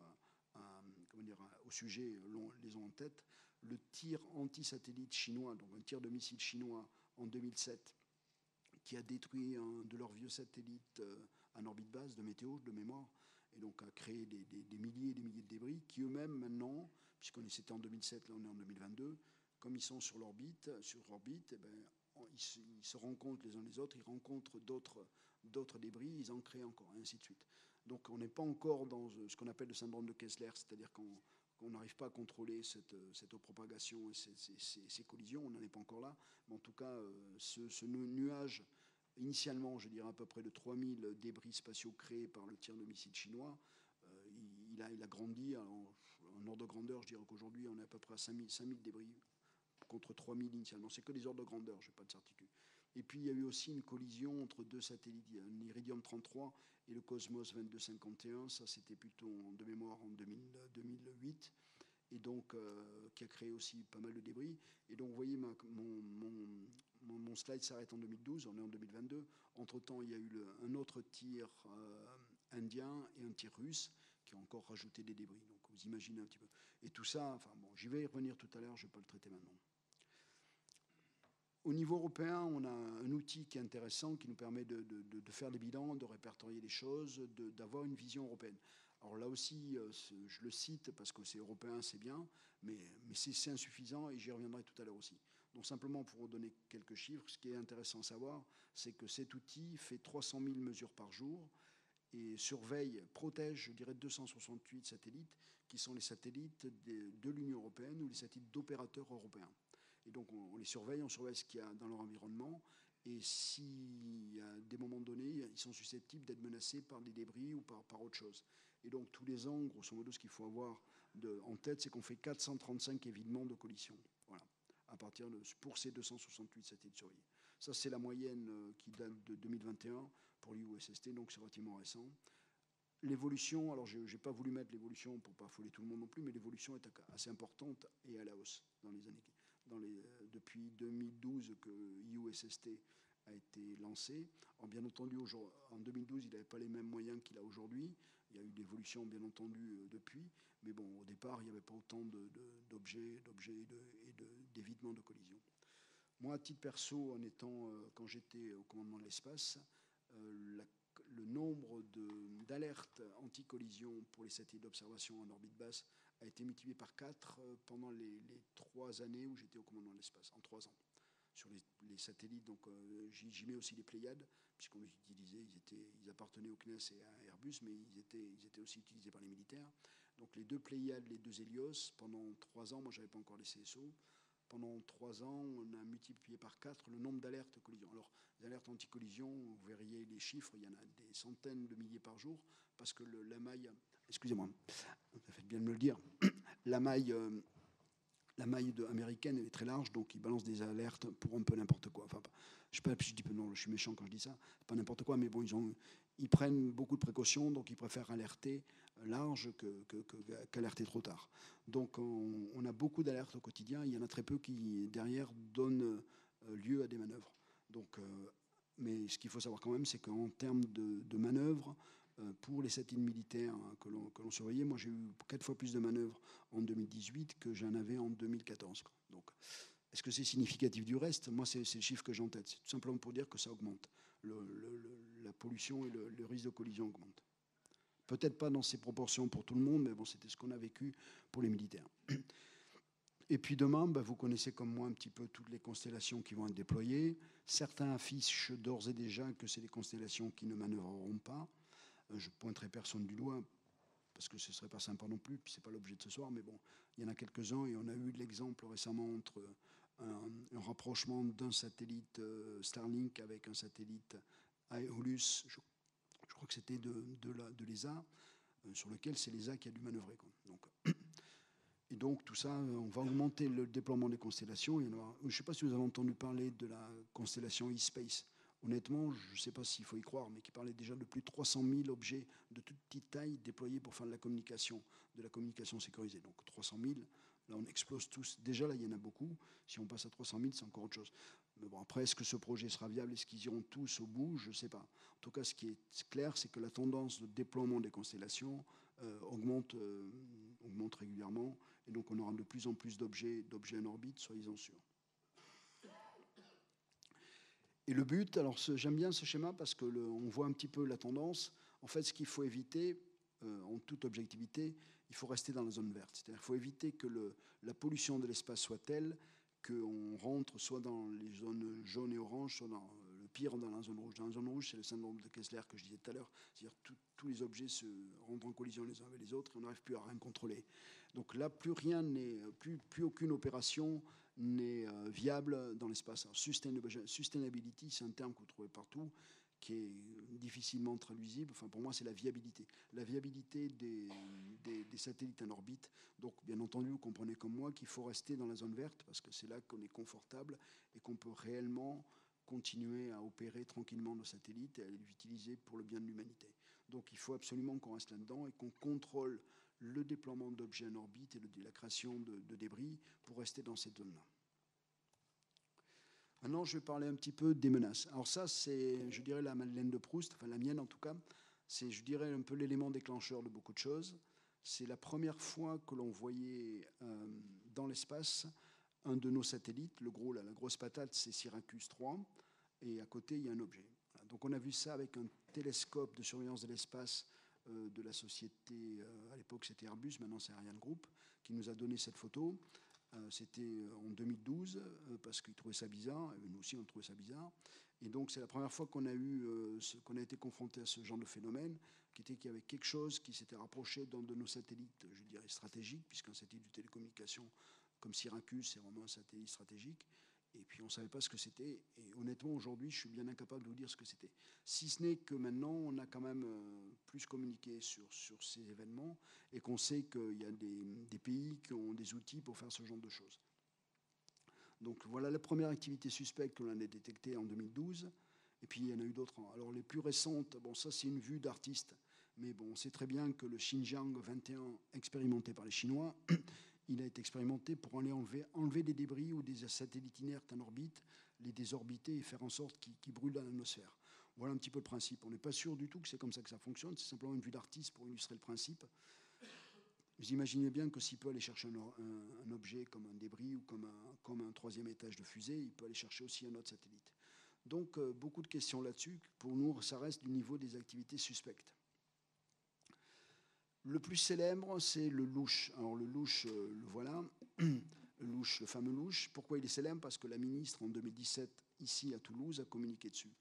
au sujet les ont en tête. Le tir anti-satellite chinois, donc un tir de missile chinois en 2007, qui a détruit un de leurs vieux satellites en orbite basse de météo, de mémoire, et donc a créé des milliers et des milliers de débris, qui eux-mêmes maintenant, puisqu'on était en 2007, là on est en 2022, comme ils sont sur l'orbite, eh ben, ils se rencontrent les uns les autres, ils rencontrent d'autres débris, ils en créent encore, et ainsi de suite. Donc on n'est pas encore dans ce qu'on appelle le syndrome de Kessler, c'est-à-dire qu'on n'arrive pas à contrôler cette propagation et ces collisions, on n'en est pas encore là, mais en tout cas, ce nuage, initialement, je dirais à peu près de 3000 débris spatiaux créés par le tir de missiles chinois, il a grandi en ordre de grandeur, je dirais qu'aujourd'hui, on est à peu près à 5000 débris contre 3000 initialement. C'est que des ordres de grandeur, je n'ai pas de certitude. Et puis, il y a eu aussi une collision entre deux satellites, l'Iridium 33 et le Cosmos 2251. Ça, c'était plutôt de mémoire en 2008. Et donc, qui a créé aussi pas mal de débris. Et donc, vous voyez, mon slide s'arrête en 2012, on est en 2022. Entre-temps, il y a eu un autre tir indien et un tir russe qui ont encore rajouté des débris. Donc, vous imaginez un petit peu. Et tout ça, enfin bon, j'y vais y revenir tout à l'heure, je ne vais pas le traiter maintenant. Au niveau européen, on a un outil qui est intéressant, qui nous permet de faire des bilans, de répertorier les choses, d'avoir une vision européenne. Alors là aussi, je le cite parce que c'est européen, c'est bien, mais c'est insuffisant et j'y reviendrai tout à l'heure aussi. Donc simplement pour vous donner quelques chiffres, ce qui est intéressant à savoir, c'est que cet outil fait 300 000 mesures par jour et protège, je dirais, 268 satellites, qui sont les satellites de l'Union européenne ou les satellites d'opérateurs européens. Et donc, on les surveille, on surveille ce qu'il y a dans leur environnement. Et si, à des moments donnés, ils sont susceptibles d'être menacés par des débris ou par autre chose. Et donc, tous les ans, grosso modo, ce qu'il faut avoir en tête, c'est qu'on fait 435 évidements de collision. Voilà, pour ces 268 satellites surveillés. Ça, c'est la moyenne qui date de 2021 pour l'IOSST, donc c'est relativement récent. L'évolution, alors je n'ai pas voulu mettre l'évolution pour ne pas affoler tout le monde non plus, mais l'évolution est assez importante et à la hausse dans les années depuis 2012 que IOSST a été lancé. Alors, bien entendu, en 2012, il n'avait pas les mêmes moyens qu'il a aujourd'hui. Il y a eu d'évolution, bien entendu, depuis. Mais bon, au départ, il n'y avait pas autant d'objets et d'évitements de collision. Moi, à titre perso, quand j'étais au commandement de l'espace, le nombre d'alertes anti-collision pour les satellites d'observation en orbite basse a été multiplié par 4 pendant les 3 années où j'étais au commandement de l'espace, en 3 ans. Sur les satellites, donc j'y mets aussi les Pléiades, puisqu'on les utilisait, ils appartenaient au CNES et à Airbus, mais ils étaient aussi utilisés par les militaires. Donc les 2 Pléiades, les 2 Hélios, pendant 3 ans, moi je n'avais pas encore les CSO, pendant 3 ans, on a multiplié par 4 le nombre d'alertes collision. Alors, les alertes anti-collision, vous verriez les chiffres, il y en a des centaines de milliers par jour, parce que la maille, excusez-moi, vous faites bien de me le dire, la maille américaine est très large, donc ils balancent des alertes pour un peu n'importe quoi. Enfin, je suis méchant quand je dis ça, pas n'importe quoi, mais bon, ils prennent beaucoup de précautions, donc ils préfèrent alerter large qu'alerter trop tard. Donc on a beaucoup d'alertes au quotidien, il y en a très peu qui, derrière, donnent lieu à des manœuvres. Donc, mais ce qu'il faut savoir quand même, c'est qu'en termes de manœuvres, pour les satellites militaires que l'on surveillait. Moi, j'ai eu 4 fois plus de manœuvres en 2018 que j'en avais en 2014. Donc, est-ce que c'est significatif du reste? Moi, c'est le chiffre que j'ai en tête. C'est tout simplement pour dire que ça augmente. La pollution et le risque de collision augmentent. Peut-être pas dans ces proportions pour tout le monde, mais bon, c'était ce qu'on a vécu pour les militaires. Et puis demain, vous connaissez comme moi un petit peu toutes les constellations qui vont être déployées. Certains affichent d'ores et déjà que c'est des constellations qui ne manœuvreront pas. Je pointerai personne du doigt, parce que ce ne serait pas sympa non plus, puis ce n'est pas l'objet de ce soir, mais bon, il y en a quelques-uns, et on a eu l'exemple récemment entre un rapprochement d'un satellite Starlink avec un satellite Aeolus, je crois que c'était de l'ESA, sur lequel c'est l'ESA qui a dû manœuvrer. Et donc tout ça, on va augmenter le déploiement des constellations. Je ne sais pas si vous avez entendu parler de la constellation eSpace. Honnêtement, je ne sais pas s'il faut y croire, mais qui parlait déjà de plus de 300 000 objets de toute petite taille déployés pour faire de la communication sécurisée. Donc 300 000, là on explose tous. Déjà là, il y en a beaucoup. Si on passe à 300 000, c'est encore autre chose. Mais bon, après, est-ce que ce projet sera viable? Est-ce qu'ils iront tous au bout? Je ne sais pas. En tout cas, ce qui est clair, c'est que la tendance de déploiement des constellations augmente régulièrement. Et donc on aura de plus en plus d'objets en orbite, soyez-en sûrs. Et le but, alors j'aime bien ce schéma parce qu'on voit un petit peu la tendance. En fait, ce qu'il faut éviter, en toute objectivité, il faut rester dans la zone verte. C'est-à-dire qu'il faut éviter que la pollution de l'espace soit telle qu'on rentre soit dans les zones jaunes et oranges, soit dans le pire dans la zone rouge. Dans la zone rouge, c'est le syndrome de Kessler que je disais tout à l'heure. C'est-à-dire que tous les objets se rentrent en collision les uns avec les autres et on n'arrive plus à rien contrôler. Donc là, plus aucune opération n'est viable dans l'espace. Sustainability, c'est un terme que vous trouvez partout, qui est difficilement traduisible. Enfin, pour moi, c'est la viabilité. La viabilité des satellites en orbite. Donc, bien entendu, vous comprenez comme moi qu'il faut rester dans la zone verte parce que c'est là qu'on est confortable et qu'on peut réellement continuer à opérer tranquillement nos satellites et à les utiliser pour le bien de l'humanité. Donc, il faut absolument qu'on reste là-dedans et qu'on contrôle le déploiement d'objets en orbite et la création de débris pour rester dans cette zone-là. Maintenant, je vais parler un petit peu des menaces. Alors ça, c'est, je dirais, la Madeleine de Proust, enfin la mienne en tout cas, c'est, je dirais, un peu l'élément déclencheur de beaucoup de choses. C'est la première fois que l'on voyait dans l'espace un de nos satellites, la grosse patate, c'est Syracuse 3, et à côté, il y a un objet. Voilà. Donc on a vu ça avec un télescope de surveillance de l'espace de la société, à l'époque c'était Airbus, maintenant c'est Ariane Group, qui nous a donné cette photo. C'était en 2012, parce qu'ils trouvaient ça bizarre, et nous aussi on trouvait ça bizarre. Et donc c'est la première fois qu'on a été confronté à ce genre de phénomène, qui était qu'il y avait quelque chose qui s'était rapproché d'un de nos satellites, je dirais stratégiques, puisqu'un satellite de télécommunication comme Syracuse, c'est vraiment un satellite stratégique. Et puis on ne savait pas ce que c'était. Et honnêtement, aujourd'hui, je suis bien incapable de vous dire ce que c'était. Si ce n'est que maintenant, on a quand même plus communiqué sur ces événements et qu'on sait qu'il y a des pays qui ont des outils pour faire ce genre de choses. Donc voilà la première activité suspecte que l'on a détectée en 2012. Et puis il y en a eu d'autres. Alors les plus récentes, bon ça c'est une vue d'artiste. Mais bon, on sait très bien que le Xinjiang 21, expérimenté par les Chinois, il a été expérimenté pour aller enlever des débris ou des satellites inertes en orbite, les désorbiter et faire en sorte qu'ils brûlent dans l'atmosphère. Voilà un petit peu le principe. On n'est pas sûr du tout que c'est comme ça que ça fonctionne. C'est simplement une vue d'artiste pour illustrer le principe. Vous imaginez bien que s'il peut aller chercher un objet comme un débris ou comme un troisième étage de fusée, il peut aller chercher aussi un autre satellite. Donc, beaucoup de questions là-dessus. Pour nous, ça reste du niveau des activités suspectes. Le plus célèbre, c'est le louche. Alors le louche, le voilà, le fameux louche. Pourquoi il est célèbre? Parce que la ministre, en 2017, ici à Toulouse, a communiqué dessus.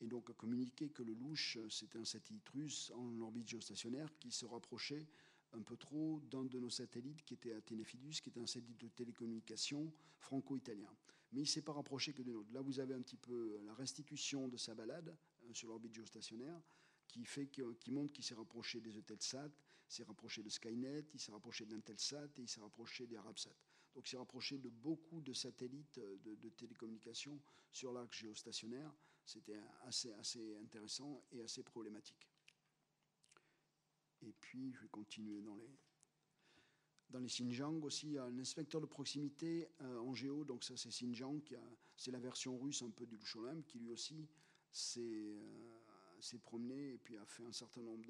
Et donc a communiqué que le louche, c'était un satellite russe en orbite géostationnaire qui se rapprochait un peu trop d'un de nos satellites qui était Athénéphilis, qui était un satellite de télécommunication franco-italien. Mais il ne s'est pas rapproché que de nôtres. Là, vous avez un petit peu la restitution de sa balade sur l'orbite géostationnaire, qui montre qu'il s'est rapproché des Eutelsat, il s'est rapproché de Skynet, il s'est rapproché d'Intelsat et il s'est rapproché des Arabsat. Donc il s'est rapproché de beaucoup de satellites de télécommunications sur l'arc géostationnaire. C'était assez intéressant et assez problématique. Et puis, je vais continuer dans les Xinjiang aussi. Il y a un inspecteur de proximité en géo, donc ça c'est Xinjiang, c'est la version russe un peu du Lusholem, qui lui aussi s'est s'est promené et puis a fait un certain nombre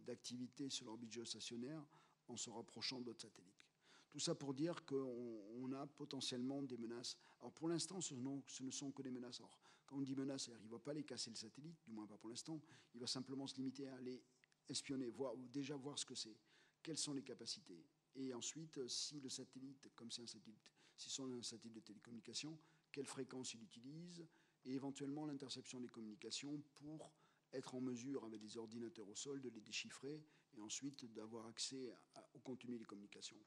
d'activités sur l'orbite géostationnaire en se rapprochant d'autres satellites. Tout ça pour dire qu'on a potentiellement des menaces. Alors pour l'instant, ce ne sont que des menaces. Alors, quand on dit menaces, il ne va pas les casser le satellite, du moins pas pour l'instant. Il va simplement se limiter à aller espionner, déjà voir ce que c'est, quelles sont les capacités. Et ensuite, si le satellite, comme c'est un satellite, si c'est un satellite de télécommunication, quelle fréquence il utilise, et éventuellement l'interception des communications pour être en mesure, avec des ordinateurs au sol, de les déchiffrer et ensuite d'avoir accès au contenu des communications.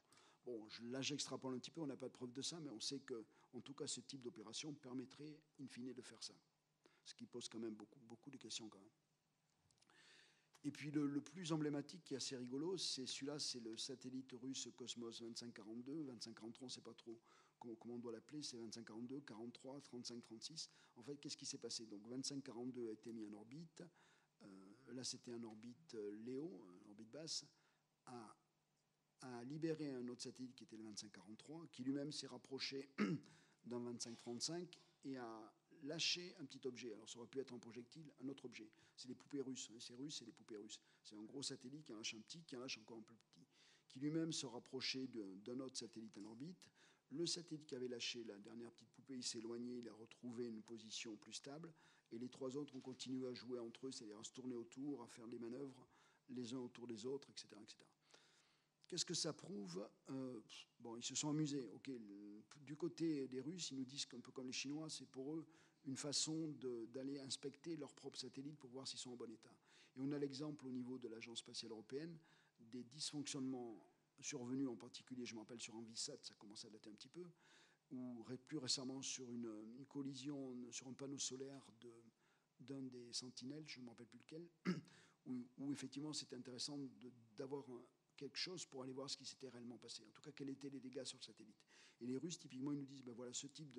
Bon, là, j'extrapole un petit peu, on n'a pas de preuve de ça, mais on sait que, en tout cas, ce type d'opération permettrait, in fine, de faire ça. Ce qui pose quand même beaucoup de questions, quand même. Et puis, le plus emblématique, qui est assez rigolo, c'est celui-là, c'est le satellite russe Cosmos 2542. 2543, on ne sait pas trop comment on doit l'appeler, c'est 2542, 43, 35, 36. En fait, qu'est-ce qui s'est passé? Donc, 2542 a été mis en orbite. Là, c'était en orbite Léo, en orbite basse, a libéré un autre satellite qui était le 2543, qui lui-même s'est rapproché d'un 2535 et a lâché un petit objet. Alors ça aurait pu être un projectile, un autre objet. C'est les poupées russes. C'est russe, c'est les poupées russes. C'est un gros satellite qui en lâche un petit, qui en lâche encore un peu petit, qui lui-même se rapprochait d'un autre satellite en orbite. Le satellite qui avait lâché la dernière petite poupée, il s'est éloigné, il a retrouvé une position plus stable. Et les trois autres ont continué à jouer entre eux, c'est-à-dire à se tourner autour, à faire des manœuvres les uns autour des autres, etc., etc. Qu'est-ce que ça prouve? Bon, ils se sont amusés. Okay, du côté des Russes, ils nous disent qu'un peu comme les Chinois, c'est pour eux une façon d'aller inspecter leurs propres satellites pour voir s'ils sont en bon état. Et on a l'exemple au niveau de l'Agence spatiale européenne des dysfonctionnements survenus, en particulier, je me rappelle, sur Envisat, ça commence à dater un petit peu, ou plus récemment sur une collision sur un panneau solaire d'un des sentinelles, je ne me rappelle plus lequel, où effectivement c'était intéressant d'avoir quelque chose pour aller voir ce qui s'était réellement passé. En tout cas, quels étaient les dégâts sur le satellite. Et les Russes, typiquement, ils nous disent, ben voilà, ce type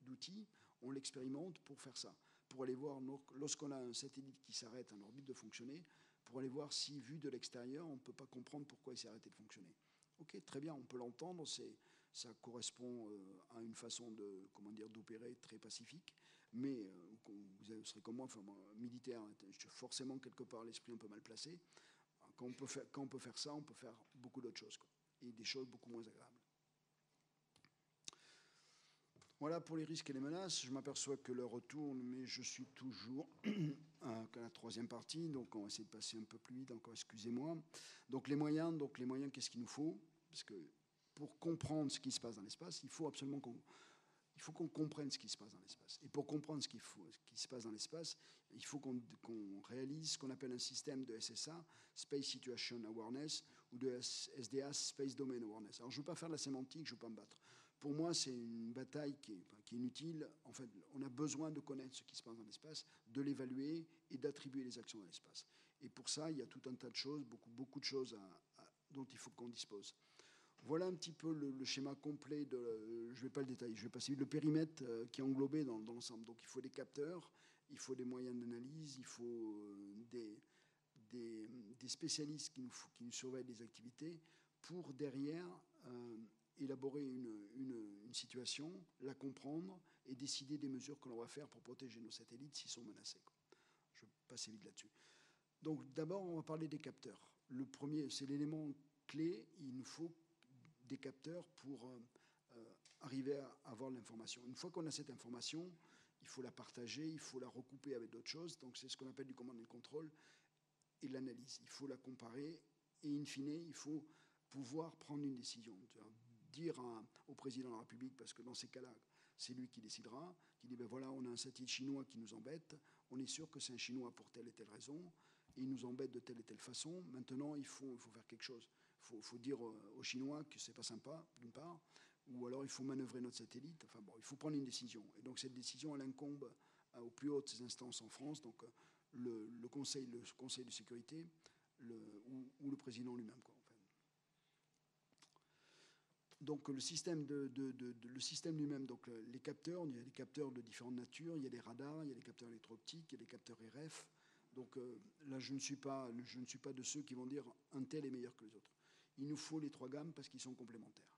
d'outil, on l'expérimente pour faire ça. Pour aller voir, lorsqu'on a un satellite qui s'arrête en orbite de fonctionner, pour aller voir si, vu de l'extérieur, on ne peut pas comprendre pourquoi il s'est arrêté de fonctionner. Ok, très bien, on peut l'entendre, ça correspond à une façon d'opérer très pacifique, mais vous serez comme moi, enfin, militaire, forcément quelque part l'esprit un peu mal placé. Quand on peut faire ça, on peut faire beaucoup d'autres choses, quoi, et des choses beaucoup moins agréables. Voilà pour les risques et les menaces. Je m'aperçois que l'heure retourne, mais je suis toujours à la troisième partie, donc on va essayer de passer un peu plus vite encore, excusez-moi. Donc les moyens, qu'est-ce qu'il nous faut? Parce que pour comprendre ce qui se passe dans l'espace, il faut absolument qu'on comprenne ce qui se passe dans l'espace. Et pour comprendre ce qui se passe dans l'espace, il faut qu'on réalise ce qu'on appelle un système de SSA, Space Situation Awareness, ou de SDA, Space Domain Awareness. Alors je ne veux pas faire de la sémantique, je ne veux pas me battre. Pour moi, c'est une bataille qui est inutile. En fait, on a besoin de connaître ce qui se passe dans l'espace, de l'évaluer et d'attribuer les actions dans l'espace. Et pour ça, il y a tout un tas de choses, beaucoup de choses dont il faut qu'on dispose. Voilà un petit peu le schéma complet je ne vais pas le détailler, je vais passer le périmètre qui est englobé dans l'ensemble. Donc il faut des capteurs, il faut des moyens d'analyse, il faut des spécialistes qui nous surveillent les activités pour derrière élaborer une situation, la comprendre et décider des mesures que l'on va faire pour protéger nos satellites s'ils sont menacés. Je vais passer vite là-dessus. Donc d'abord, on va parler des capteurs. Le premier, c'est l'élément clé, il nous faut des capteurs pour arriver à avoir l'information. Une fois qu'on a cette information, il faut la partager, il faut la recouper avec d'autres choses. Donc c'est ce qu'on appelle du command and control et l'analyse. Il faut la comparer et in fine, il faut pouvoir prendre une décision. Dire au président de la République, parce que dans ces cas-là, c'est lui qui décidera, qui dit, ben voilà, on a un satellite chinois qui nous embête, on est sûr que c'est un Chinois pour telle et telle raison, et il nous embête de telle et telle façon. Maintenant, il faut faire quelque chose. Il faut dire aux Chinois que c'est pas sympa, d'une part, ou alors il faut manœuvrer notre satellite. Enfin bon, il faut prendre une décision. Et donc cette décision, elle incombe aux plus hautes instances en France, donc le conseil de sécurité ou le président lui-même, quoi, en fait. Donc le système lui-même, donc les capteurs, il y a des capteurs de différentes natures, il y a des radars, il y a des capteurs électro-optiques, il y a des capteurs RF. Donc là, je ne suis pas de ceux qui vont dire un tel est meilleur que les autres. Il nous faut les trois gammes parce qu'ils sont complémentaires.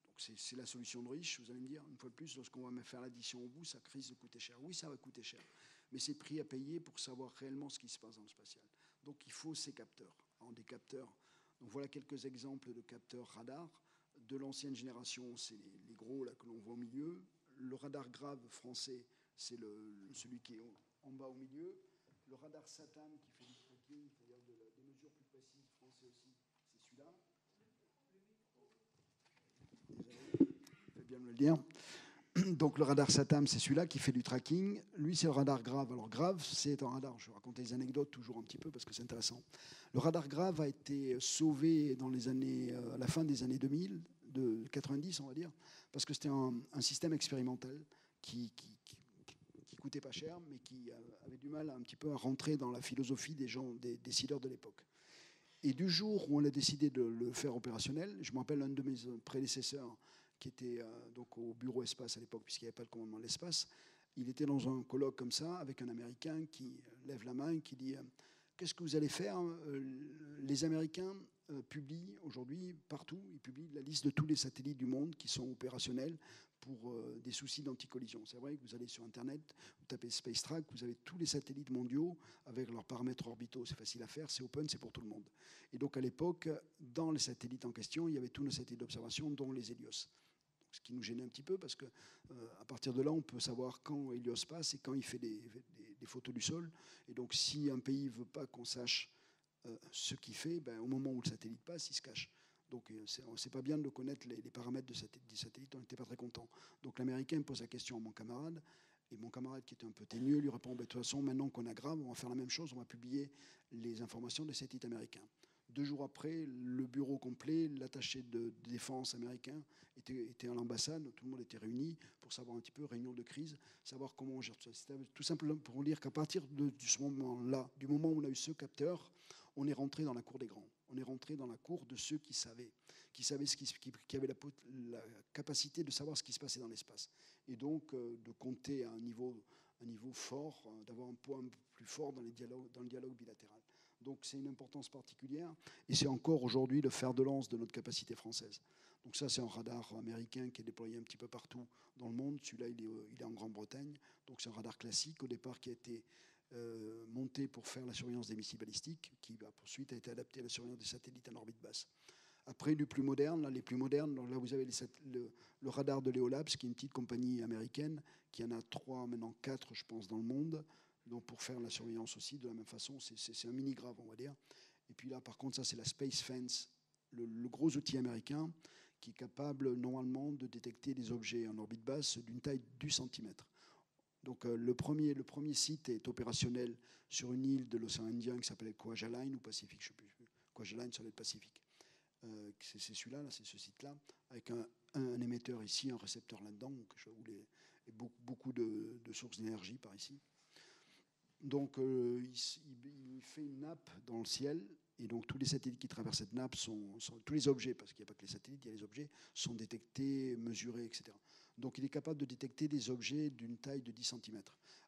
Donc c'est la solution de riche, vous allez me dire, une fois de plus, lorsqu'on va me faire l'addition au bout, ça risque de coûter cher. Oui, ça va coûter cher. mais c'est le prix à payer pour savoir réellement ce qui se passe dans le spatial. Donc il faut ces capteurs. Alors, des capteurs. Donc voilà quelques exemples de capteurs radar. De l'ancienne génération, c'est les gros là, que l'on voit au milieu. Le radar grave français, c'est celui qui est en bas au milieu. Le radar SATAM qui fait du tracking, c'est-à-dire des mesures plus précises, français aussi, c'est celui-là. Désolé, je vais bien me le dire. Donc le radar SATAM, c'est celui-là qui fait du tracking. Lui, c'est le radar grave. Alors grave, c'est un radar. Je vais raconter des anecdotes toujours un petit peu parce que c'est intéressant. Le radar grave a été sauvé dans les années, à la fin des années 2000, de 90, on va dire, parce que c'était un système expérimental qui coûtait pas cher, mais qui avait du mal un petit peu à rentrer dans la philosophie des gens, des décideurs de l'époque. Et du jour où on a décidé de le faire opérationnel, je me rappelle un de mes prédécesseurs qui était donc au bureau espace à l'époque, puisqu'il n'y avait pas le commandement de l'espace, il était dans un colloque comme ça, avec un Américain qui lève la main et qui dit « Qu'est-ce que vous allez faire ?» Les Américains publient aujourd'hui, partout, ils publient la liste de tous les satellites du monde qui sont opérationnels pour des soucis d'anticollision. C'est vrai que vous allez sur Internet, vous tapez Spacetrack, vous avez tous les satellites mondiaux avec leurs paramètres orbitaux. C'est facile à faire, c'est open, c'est pour tout le monde. Et donc à l'époque, dans les satellites en question, il y avait tous nos satellites d'observation, dont les Helios. Ce qui nous gênait un petit peu parce que à partir de là, on peut savoir quand Helios passe et quand il fait des photos du sol. Et donc, si un pays ne veut pas qu'on sache ce qu'il fait, ben, au moment où le satellite passe, il se cache. Donc, c'est pas bien de connaître les paramètres des satellites. On n'était pas très content. Donc, l'Américain pose la question à mon camarade. Et mon camarade, qui était un peu teigneux, lui répond ben, de toute façon, maintenant qu'on a grave, on va faire la même chose. On va publier les informations des satellites américains. 2 jours après, le bureau complet, l'attaché de défense américain était à l'ambassade. Tout le monde était réuni pour savoir un petit peu, réunion de crise, savoir comment on gère tout ça. C'était tout simplement pour vous dire qu'à partir de ce moment-là, du moment où on a eu ce capteur, on est rentré dans la cour des grands. On est rentré dans la cour de ceux qui avaient qui avaient la capacité de savoir ce qui se passait dans l'espace. Et donc, de compter à un niveau fort, d'avoir un poids un peu plus fort dans le dialogue bilatéral. Donc c'est une importance particulière et c'est encore aujourd'hui le fer de lance de notre capacité française. Donc ça, c'est un radar américain qui est déployé un petit peu partout dans le monde. Celui-là, il est en Grande-Bretagne. Donc c'est un radar classique au départ qui a été monté pour faire la surveillance des missiles balistiques, qui ensuite a été adapté à la surveillance des satellites en orbite basse. Après, les plus modernes, là vous avez le radar de Leolabs, qui est une petite compagnie américaine, qui en a 3, maintenant 4, je pense, dans le monde. Donc pour faire la surveillance aussi, de la même façon, c'est un mini-grave, on va dire. Et puis là, par contre, ça, c'est la Space Fence, le gros outil américain qui est capable, normalement, de détecter des objets en orbite basse d'une taille du centimètre. Donc le premier site est opérationnel sur une île de l'océan Indien qui s'appelle Kwajalein ou Pacifique, je ne sais plus. Kwajalein sur le Pacifique. C'est celui-là, c'est ce site-là, avec un émetteur ici, un récepteur là-dedans, et beaucoup de sources d'énergie par ici. Donc, il fait une nappe dans le ciel, et donc tous les satellites qui traversent cette nappe tous les objets, parce qu'il n'y a pas que les satellites, il y a les objets, sont détectés, mesurés, etc. Donc, il est capable de détecter des objets d'une taille de 10 cm,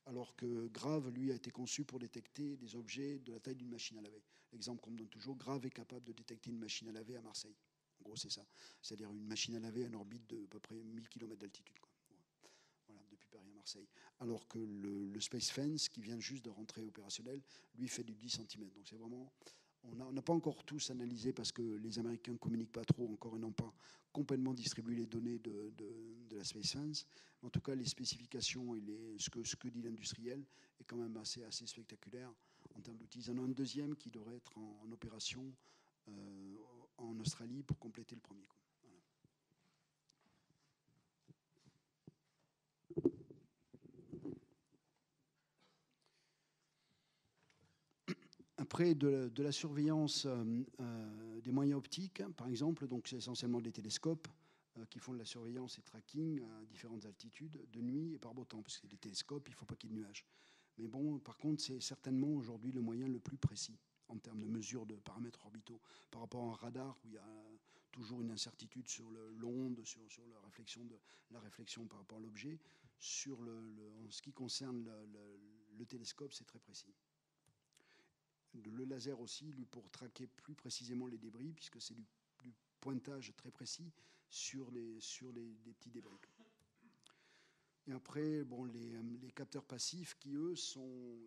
alors que Grave, lui, a été conçu pour détecter des objets de la taille d'une machine à laver. L'exemple qu'on me donne toujours, Grave est capable de détecter une machine à laver à Marseille. En gros, c'est ça. C'est-à-dire une machine à laver à une orbite de à peu près 1000 km d'altitude, quoi. Voilà, depuis Paris à Marseille. Alors que le Space Fence, qui vient juste de rentrer opérationnel, lui fait du 10 cm. Donc c'est vraiment... On n'a pas encore tous analysé parce que les Américains ne communiquent pas trop encore et n'ont pas complètement distribué les données de la Space Fence. En tout cas, les spécifications et ce que dit l'industriel est quand même assez spectaculaire en termes d'outils. Ils en ont un deuxième qui devrait être en opération en Australie pour compléter le premier coup. Voilà. Après, de la surveillance des moyens optiques, par exemple, donc c'est essentiellement des télescopes qui font de la surveillance et tracking à différentes altitudes, de nuit et par beau temps, parce que c'est des télescopes, il ne faut pas qu'il y ait de nuages. Mais bon, par contre, c'est certainement aujourd'hui le moyen le plus précis en termes de mesure de paramètres orbitaux par rapport à un radar où il y a toujours une incertitude sur l'onde, sur la réflexion par rapport à l'objet. En ce qui concerne le télescope, c'est très précis. Le laser aussi, lui, pour traquer plus précisément les débris, puisque c'est du pointage très précis sur les petits débris. Et après, bon, les capteurs passifs qui, eux,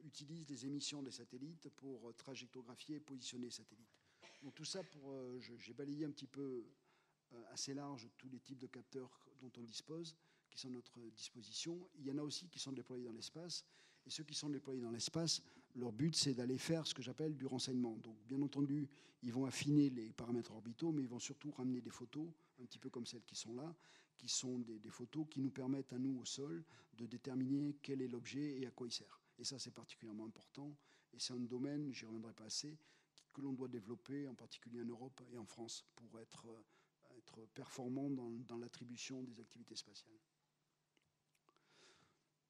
utilisent les émissions des satellites pour trajectographier et positionner les satellites. Donc tout ça, j'ai balayé un petit peu assez large tous les types de capteurs dont on dispose, qui sont à notre disposition. Il y en a aussi qui sont déployés dans l'espace. Et ceux qui sont déployés dans l'espace, leur but, c'est d'aller faire ce que j'appelle du renseignement. Donc, bien entendu, ils vont affiner les paramètres orbitaux, mais ils vont surtout ramener des photos, un petit peu comme celles qui sont là, qui sont des photos qui nous permettent, à nous, au sol, de déterminer quel est l'objet et à quoi il sert. Et ça, c'est particulièrement important. Et c'est un domaine, j'y reviendrai pas assez, que l'on doit développer, en particulier en Europe et en France, pour être performant dans l'attribution des activités spatiales.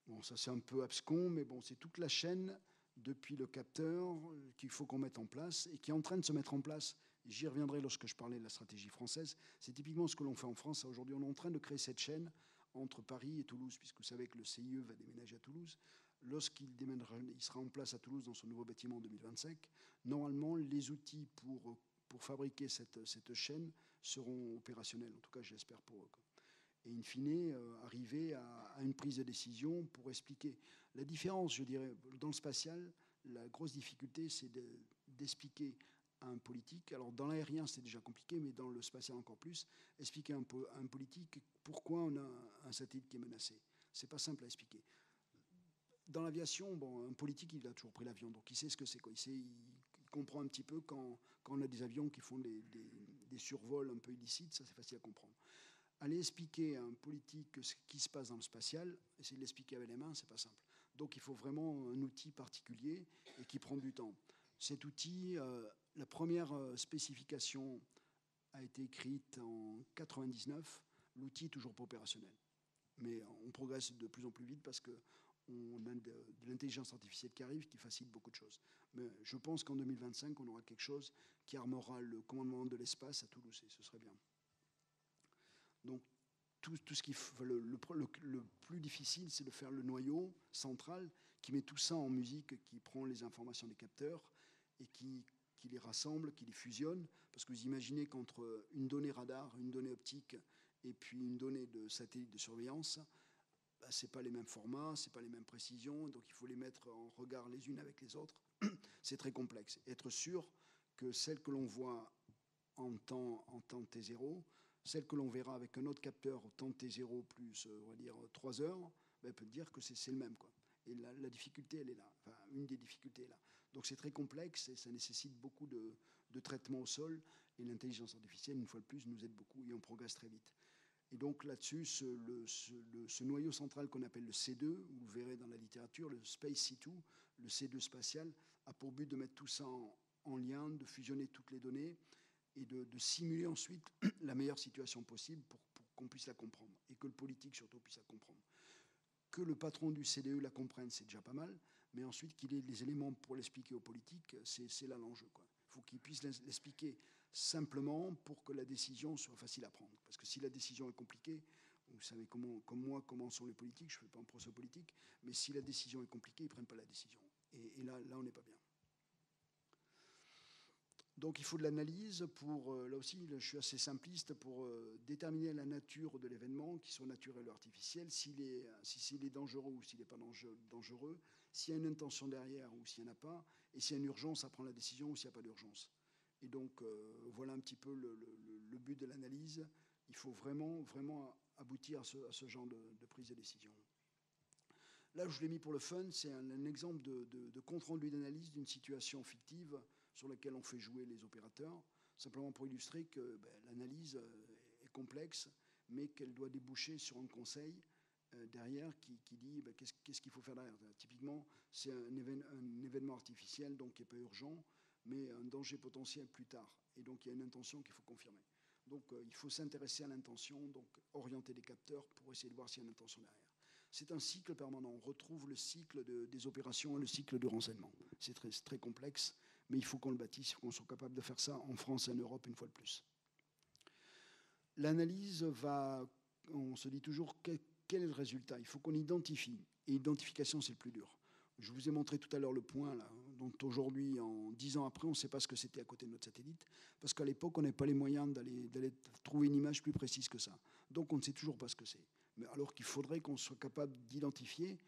Bon, ça c'est un peu abscon, mais bon, c'est toute la chaîne depuis le capteur qu'il faut qu'on mette en place et qui est en train de se mettre en place. J'y reviendrai lorsque je parlais de la stratégie française. C'est typiquement ce que l'on fait en France. Aujourd'hui, on est en train de créer cette chaîne entre Paris et Toulouse, puisque vous savez que le CIE va déménager à Toulouse. Lorsqu'il il sera en place à Toulouse dans son nouveau bâtiment en 2025, normalement, les outils pour fabriquer cette chaîne seront opérationnels. En tout cas, j'espère pour eux. Et in fine, arriver à une prise de décision pour expliquer. La différence, je dirais, dans le spatial, la grosse difficulté, c'est d'expliquer à un politique, alors dans l'aérien c'est déjà compliqué, mais dans le spatial encore plus, expliquer à un politique pourquoi on a un satellite qui est menacé. C'est pas simple à expliquer. Dans l'aviation, bon, un politique, il a toujours pris l'avion, donc il sait ce que c'est. Il comprend un petit peu quand on a des avions qui font des survols un peu illicites, ça c'est facile à comprendre. Aller expliquer à un politique ce qui se passe dans le spatial, essayer de l'expliquer avec les mains, c'est pas simple. Donc il faut vraiment un outil particulier et qui prend du temps. Cet outil, la première spécification a été écrite en 99. L'outil est toujours pas opérationnel. Mais on progresse de plus en plus vite parce qu'on a de l'intelligence artificielle qui arrive, qui facilite beaucoup de choses. Mais je pense qu'en 2025, on aura quelque chose qui armera le commandement de l'espace à Toulouse, et ce serait bien. Donc, tout ce qui le plus difficile, c'est de faire le noyau central qui met tout ça en musique, qui prend les informations des capteurs et qui les rassemble, qui les fusionne. Parce que vous imaginez qu'entre une donnée radar, une donnée optique et puis une donnée de satellite de surveillance, bah, ce n'est pas les mêmes formats, ce n'est pas les mêmes précisions, donc il faut les mettre en regard les unes avec les autres. C'est très complexe. Être sûr que celle que l'on voit en temps T0, celle que l'on verra avec un autre capteur au temps T0 plus, on va dire, 3 heures, ben, peut dire que c'est le même, quoi. Et la difficulté, elle est là. Enfin, une des difficultés est là. Donc c'est très complexe et ça nécessite beaucoup de traitement au sol. Et l'intelligence artificielle, une fois de plus, nous aide beaucoup et on progresse très vite. Et donc là-dessus, ce noyau central qu'on appelle le C2, vous verrez dans la littérature, le Space C2, le C2 spatial, a pour but de mettre tout ça en lien, de fusionner toutes les données et de simuler ensuite la meilleure situation possible pour qu'on puisse la comprendre et que le politique surtout puisse la comprendre. Que le patron du CDE la comprenne, c'est déjà pas mal, mais ensuite qu'il ait les éléments pour l'expliquer aux politiques, c'est là l'enjeu, quoi. Il faut qu'il puisse l'expliquer simplement pour que la décision soit facile à prendre. Parce que si la décision est compliquée, vous savez comme moi comment sont les politiques, je ne fais pas un procès politique, mais si la décision est compliquée, ils ne prennent pas la décision. Et là on n'est pas bien. Donc il faut de l'analyse pour, là aussi je suis assez simpliste, pour déterminer la nature de l'événement, qu'il soit naturel ou artificiel, s'il est dangereux ou s'il n'est pas dangereux, s'il y a une intention derrière ou s'il n'y en a pas, et s'il y a une urgence à prendre la décision ou s'il n'y a pas d'urgence. Et donc voilà un petit peu le but de l'analyse. Il faut vraiment aboutir à ce genre de prise de décision. Là, je l'ai mis pour le fun, c'est un exemple de compte-rendu d'analyse d'une situation fictive sur laquelle on fait jouer les opérateurs, simplement pour illustrer que l'analyse est complexe, mais qu'elle doit déboucher sur un conseil derrière qui dit qu'est-ce qu'il faut faire derrière. Typiquement, c'est un événement artificiel, donc qui n'est pas urgent, mais un danger potentiel plus tard. Et donc, il y a une intention qu'il faut confirmer. Donc, il faut s'intéresser à l'intention, donc orienter les capteurs pour essayer de voir s'il y a une intention derrière. C'est un cycle permanent. On retrouve le cycle des opérations et le cycle du renseignement. C'est très complexe, mais il faut qu'on le bâtisse, il faut qu'on soit capable de faire ça en France et en Europe une fois de plus. L'analyse on se dit toujours quel est le résultat. Il faut qu'on identifie. Et l'identification, c'est le plus dur. Je vous ai montré tout à l'heure le point, là, dont aujourd'hui, en 10 ans après, on ne sait pas ce que c'était à côté de notre satellite, parce qu'à l'époque, on n'avait pas les moyens d'aller trouver une image plus précise que ça. Donc, on ne sait toujours pas ce que c'est. mais alors qu'il faudrait qu'on soit capable d'identifier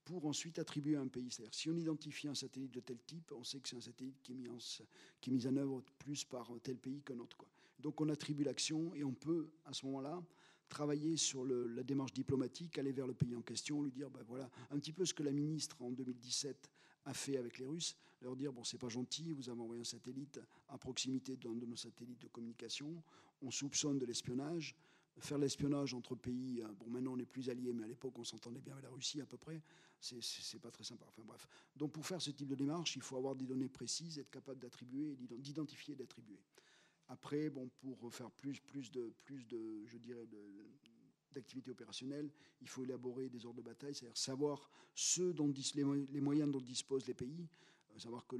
pour ensuite attribuer à un pays. C'est-à-dire, si on identifie un satellite de tel type, on sait que c'est un satellite qui est mis en œuvre plus par tel pays qu'un autre, quoi. Donc on attribue l'action et on peut, à ce moment-là, travailler sur la démarche diplomatique, aller vers le pays en question, lui dire, ben voilà, un petit peu ce que la ministre en 2017 a fait avec les Russes, leur dire, bon, c'est pas gentil, vous avez envoyé un satellite à proximité d'un de nos satellites de communication, on soupçonne de l'espionnage, faire l'espionnage entre pays, bon, maintenant on n'est plus alliés, mais à l'époque on s'entendait bien avec la Russie à peu près, c'est pas très sympa, enfin bref. Donc pour faire ce type de démarche, il faut avoir des données précises, être capable d'attribuer, d'identifier et d'attribuer. Après, bon, pour faire plus de je dirais, d'activité opérationnelle, il faut élaborer des ordres de bataille, c'est-à-dire savoir les moyens dont disposent les pays, savoir que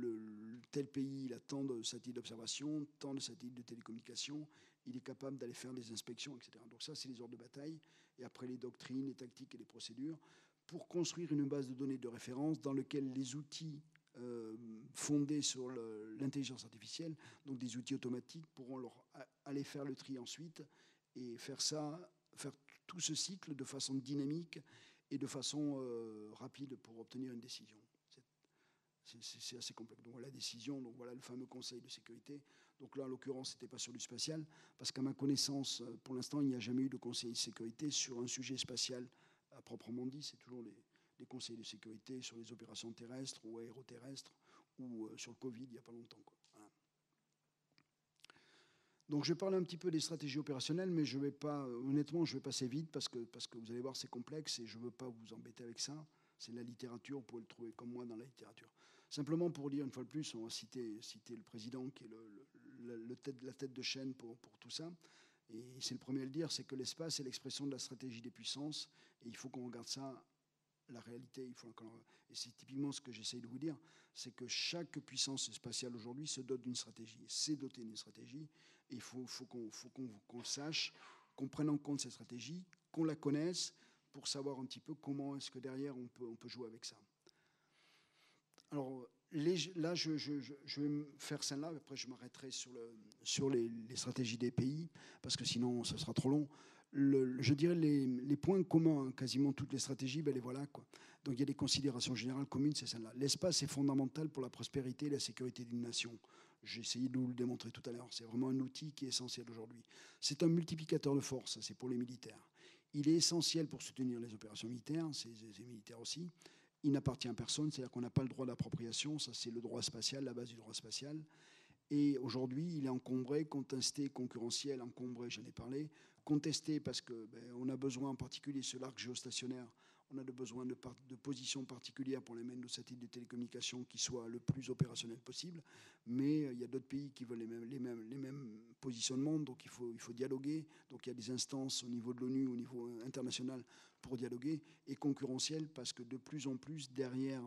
tel pays il a tant de satellites d'observation, tant de satellites de télécommunication, il est capable d'aller faire des inspections, etc. Donc ça, c'est les ordres de bataille. Et après, les doctrines, les tactiques et les procédures pour construire une base de données de référence dans laquelle les outils fondés sur l'intelligence artificielle, donc des outils automatiques, pourront aller faire le tri ensuite et faire tout ce cycle de façon dynamique et de façon rapide pour obtenir une décision. C'est assez complexe. Donc la décision, donc voilà le fameux Conseil de sécurité. Donc là, en l'occurrence, c'était pas sur du spatial, parce qu'à ma connaissance, pour l'instant, il n'y a jamais eu de Conseil de sécurité sur un sujet spatial à proprement dit. C'est toujours les conseils de sécurité sur les opérations terrestres ou aéroterrestres ou sur le Covid il n'y a pas longtemps, quoi. Voilà. Donc je parle un petit peu des stratégies opérationnelles, mais je vais pas, honnêtement, je vais passer vite parce que vous allez voir, c'est complexe et je ne veux pas vous embêter avec ça. C'est de la littérature, vous pouvez le trouver comme moi dans la littérature. Simplement pour dire une fois de plus, on va citer le président qui est la tête de chaîne pour tout ça. Et c'est le premier à le dire, c'est que l'espace est l'expression de la stratégie des puissances et il faut qu'on regarde ça. La réalité, et c'est typiquement ce que j'essaye de vous dire, c'est que chaque puissance spatiale aujourd'hui se dote d'une stratégie, s'est dotée d'une stratégie, et il faut qu'on sache, qu'on prenne en compte cette stratégie, qu'on la connaisse, pour savoir un petit peu comment est-ce que derrière on peut jouer avec ça. Alors là, je vais me faire celle-là, après je m'arrêterai sur les stratégies des pays, parce que sinon ce sera trop long. Je dirais les points communs à quasiment toutes les stratégies, ben les voilà, quoi. Donc il y a des considérations générales communes, c'est celle-là. L'espace est fondamental pour la prospérité et la sécurité d'une nation. J'ai essayé de vous le démontrer tout à l'heure. C'est vraiment un outil qui est essentiel aujourd'hui. C'est un multiplicateur de force, c'est pour les militaires. Il est essentiel pour soutenir les opérations militaires, c'est les militaires aussi. Il n'appartient à personne, c'est-à-dire qu'on n'a pas le droit d'appropriation, ça c'est le droit spatial, la base du droit spatial. Et aujourd'hui, il est encombré, contesté, concurrentiel, encombré, j'en ai parlé, contesté parce qu'on a besoin, en particulier sur l'arc géostationnaire, on a besoin de positions particulières pour les nos satellites de télécommunications qui soient le plus opérationnels possible. Mais il y a d'autres pays qui veulent les mêmes positionnements, donc il faut dialoguer. Donc il y a des instances au niveau de l'ONU, au niveau international pour dialoguer, et concurrentiel parce que de plus en plus, derrière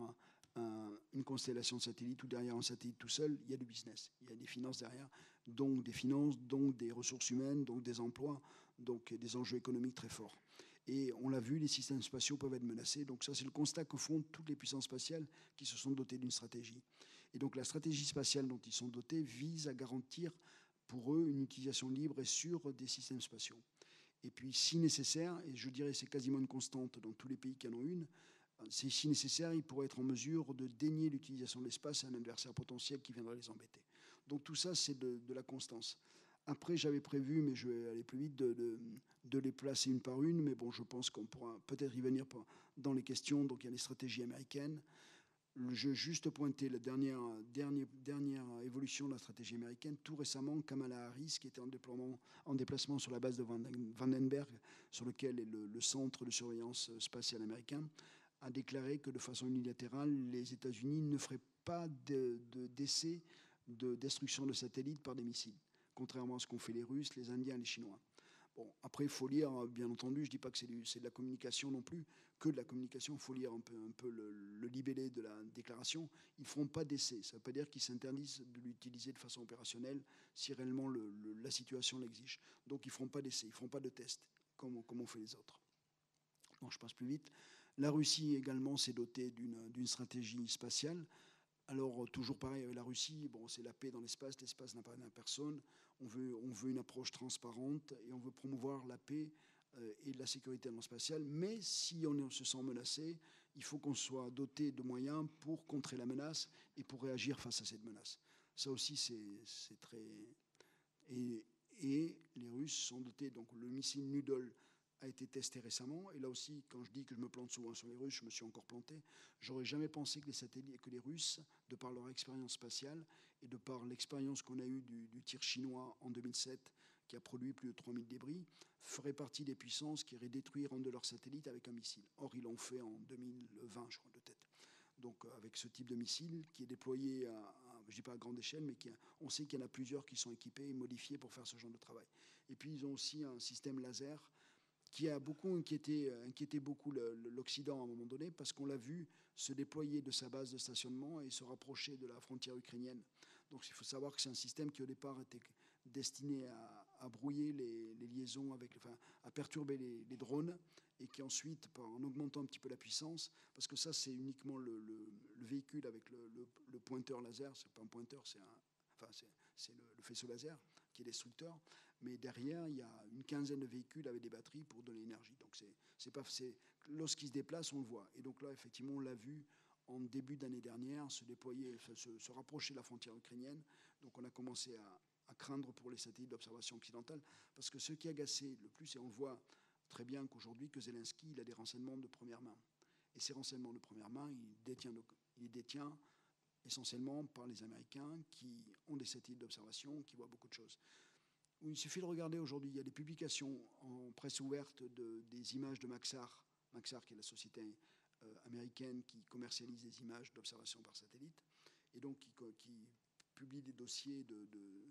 une constellation de satellites ou derrière un satellite tout seul, il y a du business, il y a des finances derrière, donc des ressources humaines, donc des emplois, donc des enjeux économiques très forts. Et on l'a vu, les systèmes spatiaux peuvent être menacés. Donc ça, c'est le constat que font toutes les puissances spatiales qui se sont dotées d'une stratégie. Et donc la stratégie spatiale dont ils sont dotés vise à garantir pour eux une utilisation libre et sûre des systèmes spatiaux. Et puis, si nécessaire, et je dirais c'est quasiment une constante dans tous les pays qui en ont une, c'est si nécessaire, ils pourraient être en mesure de dénier l'utilisation de l'espace à un adversaire potentiel qui viendrait les embêter. Donc tout ça, c'est de la constance. Après, j'avais prévu, mais je vais aller plus vite, de les placer une par une. Mais bon, je pense qu'on pourra peut-être y venir dans les questions. Donc il y a les stratégies américaines. Je vais juste pointer la dernière évolution de la stratégie américaine. Tout récemment, Kamala Harris, qui était en déplacement sur la base de Vandenberg, sur lequel est le centre de surveillance spatiale américain, a déclaré que de façon unilatérale, les États-Unis ne feraient pas d'essais de destruction de satellites par des missiles, contrairement à ce qu'ont fait les Russes, les Indiens et les Chinois. Bon, après, il faut lire, bien entendu, je ne dis pas que c'est de la communication non plus, que de la communication, il faut lire un peu le libellé de la déclaration. Ils ne feront pas d'essais, ça ne veut pas dire qu'ils s'interdisent de l'utiliser de façon opérationnelle si réellement la situation l'exige. Donc, ils ne feront pas d'essais, ils ne feront pas de tests, comme ont fait les autres. Donc, je passe plus vite. La Russie également s'est dotée d'une stratégie spatiale. Alors, toujours pareil avec la Russie, bon, c'est la paix dans l'espace n'appartient à personne. On veut une approche transparente et on veut promouvoir la paix et de la sécurité spatiale. Mais si on se sent menacé, il faut qu'on soit doté de moyens pour contrer la menace et pour réagir face à cette menace. Ça aussi, c'est très... Et les Russes sont dotés, donc le missile Noodle a été testé récemment. Et là aussi, quand je dis que je me plante souvent sur les Russes, je me suis encore planté. J'aurais jamais pensé que les Russes, de par leur expérience spatiale et de par l'expérience qu'on a eue du tir chinois en 2007, qui a produit plus de 3000 débris, feraient partie des puissances qui iraient détruire un de leurs satellites avec un missile. Or, ils l'ont fait en 2020, je crois, de tête. Donc, avec ce type de missile qui est déployé je ne dis pas à grande échelle, mais on sait qu'il y en a plusieurs qui sont équipés et modifiés pour faire ce genre de travail. Et puis, ils ont aussi un système laser qui a beaucoup inquiété beaucoup l'Occident à un moment donné, parce qu'on l'a vu se déployer de sa base de stationnement et se rapprocher de la frontière ukrainienne. Donc il faut savoir que c'est un système qui au départ était destiné à brouiller les liaisons, à perturber les drones, et qui ensuite, en augmentant un petit peu la puissance, parce que ça c'est uniquement le véhicule avec le pointeur laser, c'est pas un pointeur, c'est le faisceau laser qui est destructeur, mais derrière, il y a une quinzaine de véhicules avec des batteries pour donner l'énergie. Donc, lorsqu'ils se déplacent, on le voit. Et donc là, effectivement, on l'a vu en début d'année dernière se déployer, se rapprocher de la frontière ukrainienne. Donc, on a commencé à craindre pour les satellites d'observation occidentale, parce que ce qui agaçait le plus, et on le voit très bien qu'aujourd'hui, que Zelensky, il a des renseignements de première main. Et ces renseignements de première main, il détient essentiellement par les Américains qui ont des satellites d'observation, qui voient beaucoup de choses. Il suffit de regarder aujourd'hui, il y a des publications en presse ouverte des images de Maxar, qui est la société américaine qui commercialise des images d'observation par satellite, et donc qui publie des dossiers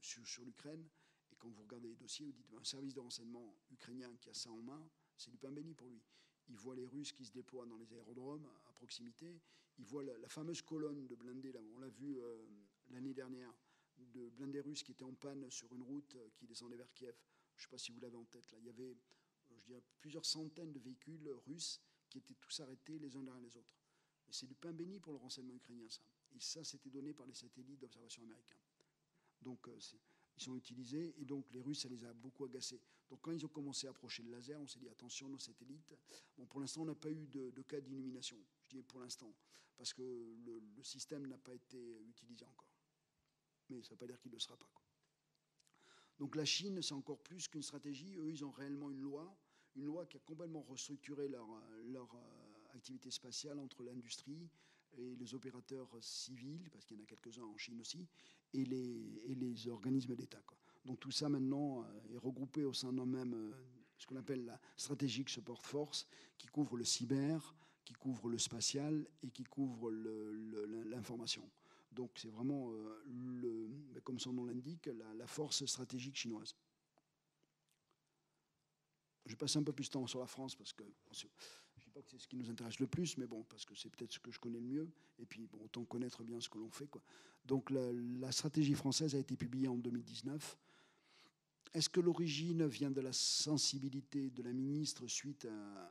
sur l'Ukraine. Et quand vous regardez les dossiers, vous dites un service de renseignement ukrainien qui a ça en main, c'est du pain béni pour lui. Il voit les Russes qui se déploient dans les aérodromes à proximité. Il voit la fameuse colonne de blindés, là, on l'a vu l'année dernière, de blindés russes qui étaient en panne sur une route qui descendait vers Kiev. Je ne sais pas si vous l'avez en tête. Là. Il y avait plusieurs centaines de véhicules russes qui étaient tous arrêtés les uns derrière les autres. Et c'est du pain béni pour le renseignement ukrainien, ça. Et ça, c'était donné par les satellites d'observation américains. Donc, ils sont utilisés, et donc les Russes, ça les a beaucoup agacés. Donc quand ils ont commencé à approcher le laser, on s'est dit attention, nos satellites. Bon, pour l'instant, on n'a pas eu de cas d'illumination, je dis pour l'instant, parce que le système n'a pas été utilisé encore. Mais ça ne veut pas dire qu'il ne le sera pas, quoi. Donc la Chine, c'est encore plus qu'une stratégie. Eux, ils ont réellement une loi qui a complètement restructuré leur activité spatiale entre l'industrie et les opérateurs civils, parce qu'il y en a quelques-uns en Chine aussi, et les organismes d'État, quoi. Donc tout ça maintenant est regroupé au sein d'un même, ce qu'on appelle la Strategic Support Force, qui couvre le cyber, qui couvre le spatial et qui couvre l'information. Donc c'est vraiment, comme son nom l'indique, la force stratégique chinoise. Je vais passer un peu plus de temps sur la France, parce que je ne dis pas que c'est ce qui nous intéresse le plus, mais bon, parce que c'est peut-être ce que je connais le mieux, et puis bon, autant connaître bien ce que l'on fait, quoi. Donc la stratégie française a été publiée en 2019. Est-ce que l'origine vient de la sensibilité de la ministre suite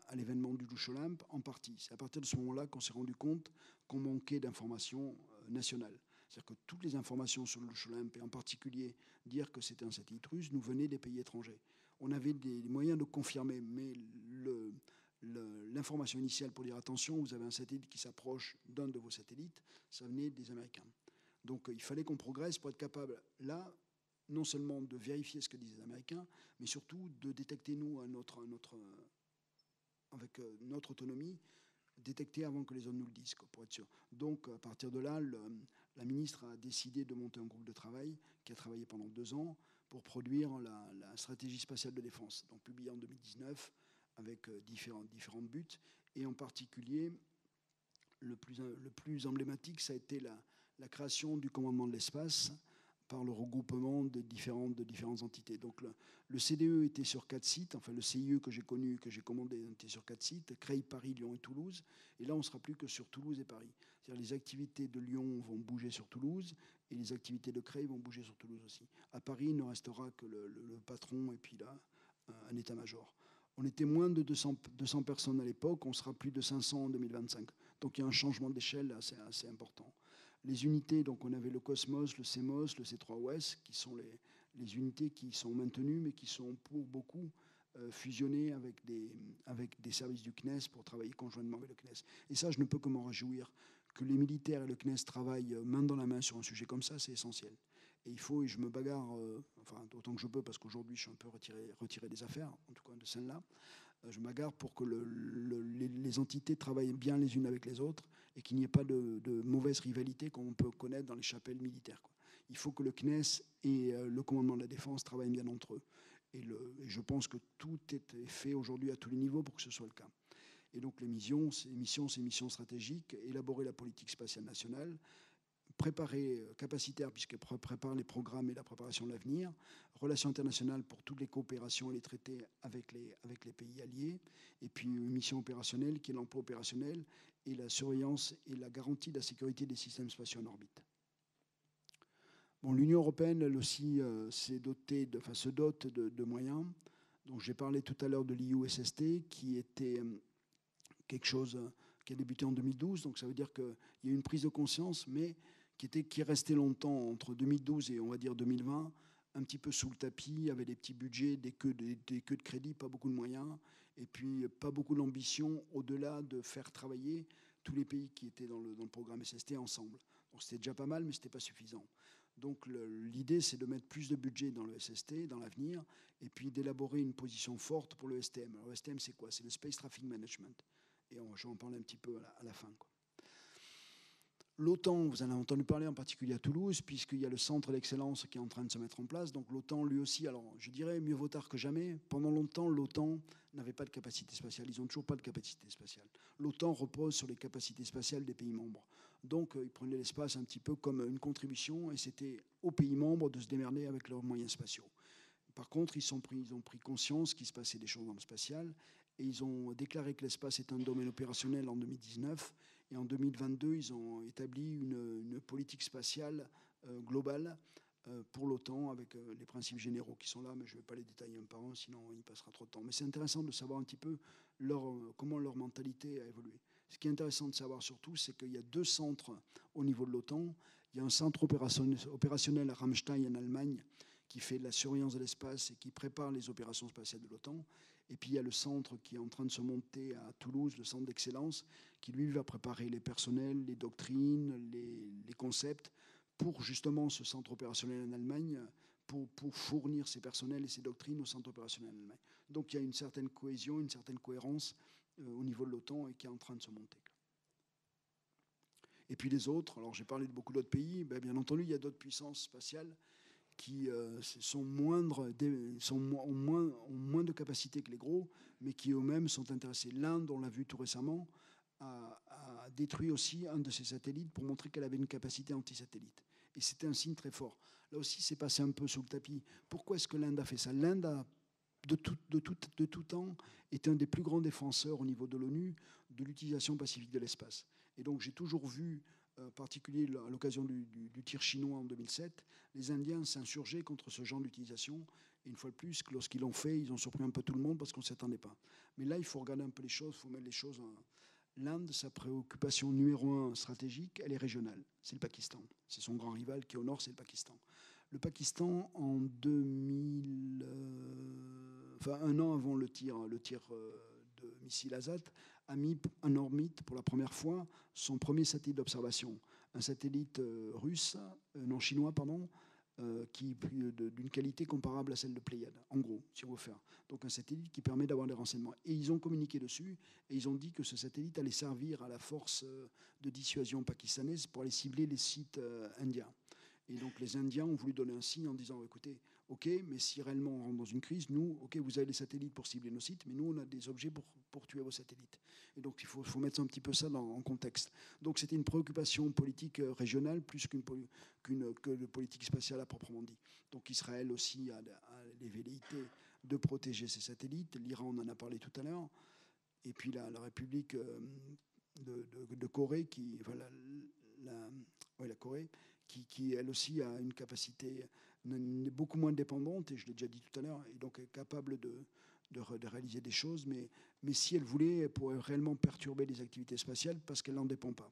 à l'événement du Louche Olympe? En partie. C'est à partir de ce moment-là qu'on s'est rendu compte qu'on manquait d'informations nationales. C'est-à-dire que toutes les informations sur le Louche Olympe, et en particulier dire que c'était un satellite russe, nous venaient des pays étrangers. On avait des moyens de confirmer, mais l'information initiale pour dire attention, vous avez un satellite qui s'approche d'un de vos satellites, ça venait des Américains. Donc il fallait qu'on progresse pour être capable, là, non seulement de vérifier ce que disaient les Américains, mais surtout de détecter, nous, avec notre autonomie, détecter avant que les autres nous le disent, quoi, pour être sûr. Donc, à partir de là, la ministre a décidé de monter un groupe de travail qui a travaillé pendant 2 ans pour produire la stratégie spatiale de défense, donc publiée en 2019 avec différents buts. Et en particulier, le plus emblématique, ça a été la création du commandement de l'espace par le regroupement de différentes entités. Donc le CDE était sur 4 sites, enfin le CIE que j'ai connu, que j'ai commandé, était sur 4 sites, Creil, Paris, Lyon et Toulouse. Et là, on ne sera plus que sur Toulouse et Paris. C'est-à-dire les activités de Lyon vont bouger sur Toulouse et les activités de Creil vont bouger sur Toulouse aussi. À Paris, il ne restera que le patron et puis là, un état-major. On était moins de 200 personnes à l'époque, on sera plus de 500 en 2025. Donc il y a un changement d'échelle assez important. Les unités, donc on avait le Cosmos, le CMOS, le C3OS, qui sont les unités qui sont maintenues, mais qui sont pour beaucoup fusionner avec des services du CNES pour travailler conjointement avec le CNES. Et ça, je ne peux que m'en réjouir. Que les militaires et le CNES travaillent main dans la main sur un sujet comme ça, c'est essentiel. Et il faut, et je me bagarre, enfin, autant que je peux, parce qu'aujourd'hui, je suis un peu retiré des affaires, en tout cas de celle-là. Je me bagarre pour que les entités travaillent bien les unes avec les autres et qu'il n'y ait pas de mauvaise rivalité comme on peut connaître dans les chapelles militaires, quoi. Il faut que le CNES et le commandement de la défense travaillent bien entre eux. Et je pense que tout est fait aujourd'hui à tous les niveaux pour que ce soit le cas. Et donc les missions, c'est missions stratégiques, élaborer la politique spatiale nationale, préparer capacitaire, puisqu'elle prépare les programmes et la préparation de l'avenir, relations internationales pour toutes les coopérations et les traités avec les pays alliés, et puis une mission opérationnelle qui est l'emploi opérationnel et la surveillance et la garantie de la sécurité des systèmes spatiaux en orbite. Bon, l'Union européenne, elle aussi, se dote de moyens. Donc, j'ai parlé tout à l'heure de l'IUSST, qui était quelque chose qui a débuté en 2012. Donc, ça veut dire qu'il y a eu une prise de conscience, mais qui est restée longtemps entre 2012 et, on va dire, 2020, un petit peu sous le tapis, avec des petits budgets, des queues de crédit, pas beaucoup de moyens, et puis pas beaucoup d'ambition au-delà de faire travailler tous les pays qui étaient dans le programme SST ensemble. Donc, c'était déjà pas mal, mais ce n'était pas suffisant. Donc l'idée, c'est de mettre plus de budget dans le SST, dans l'avenir, et puis d'élaborer une position forte pour le STM. Alors le STM, c'est quoi? C'est le Space Traffic Management. Et je vais en parler un petit peu à la fin, quoi. L'OTAN, vous en avez entendu parler en particulier à Toulouse, puisqu'il y a le centre d'excellence qui est en train de se mettre en place. Donc l'OTAN, lui aussi, alors je dirais mieux vaut tard que jamais. Pendant longtemps, l'OTAN n'avait pas de capacité spatiale. Ils n'ont toujours pas de capacité spatiale. L'OTAN repose sur les capacités spatiales des pays membres. Donc ils prenaient l'espace un petit peu comme une contribution, et c'était aux pays membres de se démerder avec leurs moyens spatiaux. Par contre, ils ont pris conscience qu'il se passait des choses dans le spatial, et ils ont déclaré que l'espace est un domaine opérationnel en 2019. Et en 2022, ils ont établi une politique spatiale globale pour l'OTAN avec les principes généraux qui sont là, mais je ne vais pas les détailler un par un, sinon il passera trop de temps. Mais c'est intéressant de savoir un petit peu comment leur mentalité a évolué. Ce qui est intéressant de savoir surtout, c'est qu'il y a 2 centres au niveau de l'OTAN. Il y a un centre opérationnel à Ramstein en Allemagne qui fait de la surveillance de l'espace et qui prépare les opérations spatiales de l'OTAN. Et puis il y a le centre qui est en train de se monter à Toulouse, le centre d'excellence, qui lui va préparer les personnels, les doctrines, les concepts pour justement ce centre opérationnel en Allemagne, pour fournir ces personnels et ces doctrines au centre opérationnel en Allemagne. Donc il y a une certaine cohésion, une certaine cohérence au niveau de l'OTAN et qui est en train de se monter. Et puis les autres, alors j'ai parlé de beaucoup d'autres pays, bien entendu il y a d'autres puissances spatiales qui ont moins de capacités que les gros, mais qui eux-mêmes sont intéressés. L'Inde, on l'a vu tout récemment, a détruit aussi un de ses satellites pour montrer qu'elle avait une capacité anti-satellite. Et c'était un signe très fort. Là aussi, c'est passé un peu sous le tapis. Pourquoi est-ce que l'Inde a fait ça? L'Inde a, de tout temps, été un des plus grands défenseurs au niveau de l'ONU de l'utilisation pacifique de l'espace. Et donc, j'ai toujours vu, en particulier à l'occasion du tir chinois en 2007, les Indiens s'insurger contre ce genre d'utilisation. Et une fois de plus, lorsqu'ils l'ont fait, ils ont surpris un peu tout le monde parce qu'on ne s'y attendait pas. Mais là, il faut regarder un peu les choses, il faut mettre les choses en... L'Inde, sa préoccupation numéro 1 stratégique, elle est régionale. C'est le Pakistan. C'est son grand rival qui est au nord, c'est le Pakistan. Le Pakistan, en 2000... enfin, un an avant le tir de missile Azad, a mis en orbite pour la première fois son premier satellite d'observation. Un satellite chinois, pardon, qui d'une qualité comparable à celle de Pléiade, en gros, si on veut faire. Donc un satellite qui permet d'avoir des renseignements. Et ils ont communiqué dessus, et ils ont dit que ce satellite allait servir à la force de dissuasion pakistanaise pour aller cibler les sites indiens. Et donc les Indiens ont voulu donner un signe en disant, écoutez, ok, mais si réellement on rentre dans une crise, nous, ok, vous avez les satellites pour cibler nos sites, mais nous, on a des objets pour tuer vos satellites. Et donc il faut mettre un petit peu ça en contexte. Donc c'était une préoccupation politique régionale plus que de politique spatiale à proprement dit. Donc Israël aussi a les velléités de protéger ses satellites. L'Iran, on en a parlé tout à l'heure. Et puis la République de Corée, la Corée, qui elle aussi a une capacité beaucoup moins dépendante, et je l'ai déjà dit tout à l'heure, et donc est capable de réaliser des choses, mais si elle voulait, elle pourrait réellement perturber les activités spatiales parce qu'elle n'en dépend pas.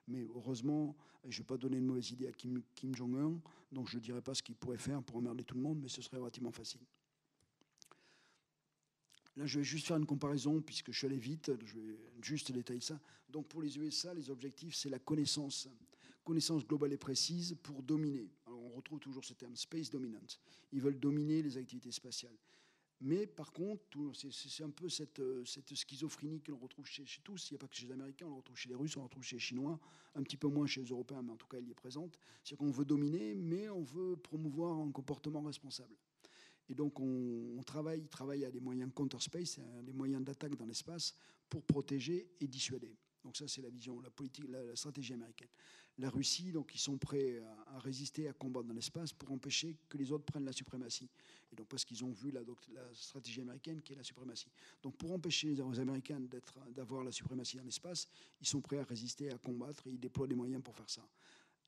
Mais heureusement, je ne vais pas donner une mauvaise idée à Kim Jong-un, donc je ne dirais pas ce qu'il pourrait faire pour emmerder tout le monde, mais ce serait relativement facile. Là, je vais juste faire une comparaison, puisque je suis allé vite, je vais juste détailler ça. Donc, pour les USA, les objectifs, c'est la connaissance globale et précise pour dominer. Alors, on retrouve toujours ce terme, space dominant. Ils veulent dominer les activités spatiales. Mais par contre, c'est un peu cette schizophrénie que l'on retrouve chez tous. Il n'y a pas que chez les Américains, on le retrouve chez les Russes, on le retrouve chez les Chinois, un petit peu moins chez les Européens, mais en tout cas, elle y est présente. C'est-à-dire qu'on veut dominer, mais on veut promouvoir un comportement responsable. Et donc, on travaille à des moyens counter-space, à des moyens d'attaque dans l'espace pour protéger et dissuader. Donc ça, c'est la vision, la politique, la stratégie américaine. La Russie, donc, ils sont prêts à résister, à combattre dans l'espace pour empêcher que les autres prennent la suprématie. Et donc, parce qu'ils ont vu la stratégie américaine qui est la suprématie. Donc, pour empêcher les Américains d'avoir la suprématie dans l'espace, ils sont prêts à résister, à combattre, et ils déploient des moyens pour faire ça.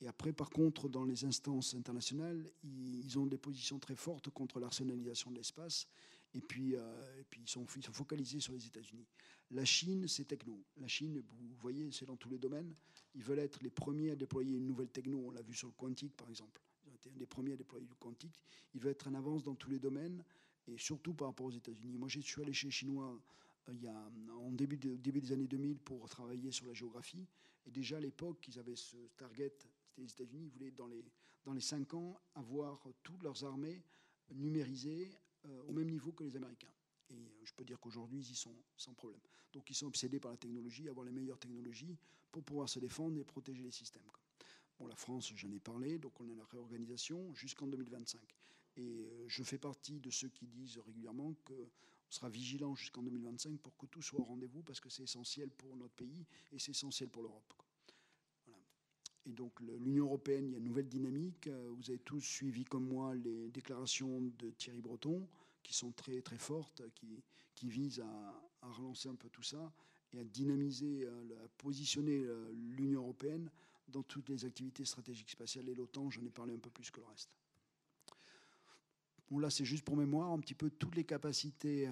Et après, par contre, dans les instances internationales, ils ont des positions très fortes contre l'arsenalisation de l'espace. Et puis ils sont focalisés sur les États-Unis. La Chine, c'est techno. La Chine, vous voyez, c'est dans tous les domaines. Ils veulent être les premiers à déployer une nouvelle techno. On l'a vu sur le quantique, par exemple. Ils ont été les premiers à déployer du quantique. Ils veulent être en avance dans tous les domaines, et surtout par rapport aux États-Unis. Moi, je suis allé chez les Chinois en début des années 2000 pour travailler sur la géographie. Et déjà, à l'époque, ils avaient ce target. C'était les États-Unis. Ils voulaient, dans les 5 ans, avoir toutes leurs armées numérisées au même niveau que les Américains. Et je peux dire qu'aujourd'hui, ils y sont sans problème. Donc, ils sont obsédés par la technologie, avoir les meilleures technologies pour pouvoir se défendre et protéger les systèmes. Bon, la France, j'en ai parlé, donc on a la réorganisation jusqu'en 2025. Et je fais partie de ceux qui disent régulièrement qu'on sera vigilant jusqu'en 2025 pour que tout soit au rendez-vous, parce que c'est essentiel pour notre pays et c'est essentiel pour l'Europe. Voilà. Et donc l'Union européenne, il y a une nouvelle dynamique. Vous avez tous suivi comme moi les déclarations de Thierry Breton, qui sont très, très fortes, qui visent à relancer un peu tout ça et à dynamiser, à positionner l'Union européenne dans toutes les activités stratégiques spatiales. Et l'OTAN, j'en ai parlé un peu plus que le reste. Bon, là, c'est juste pour mémoire, un petit peu toutes les capacités,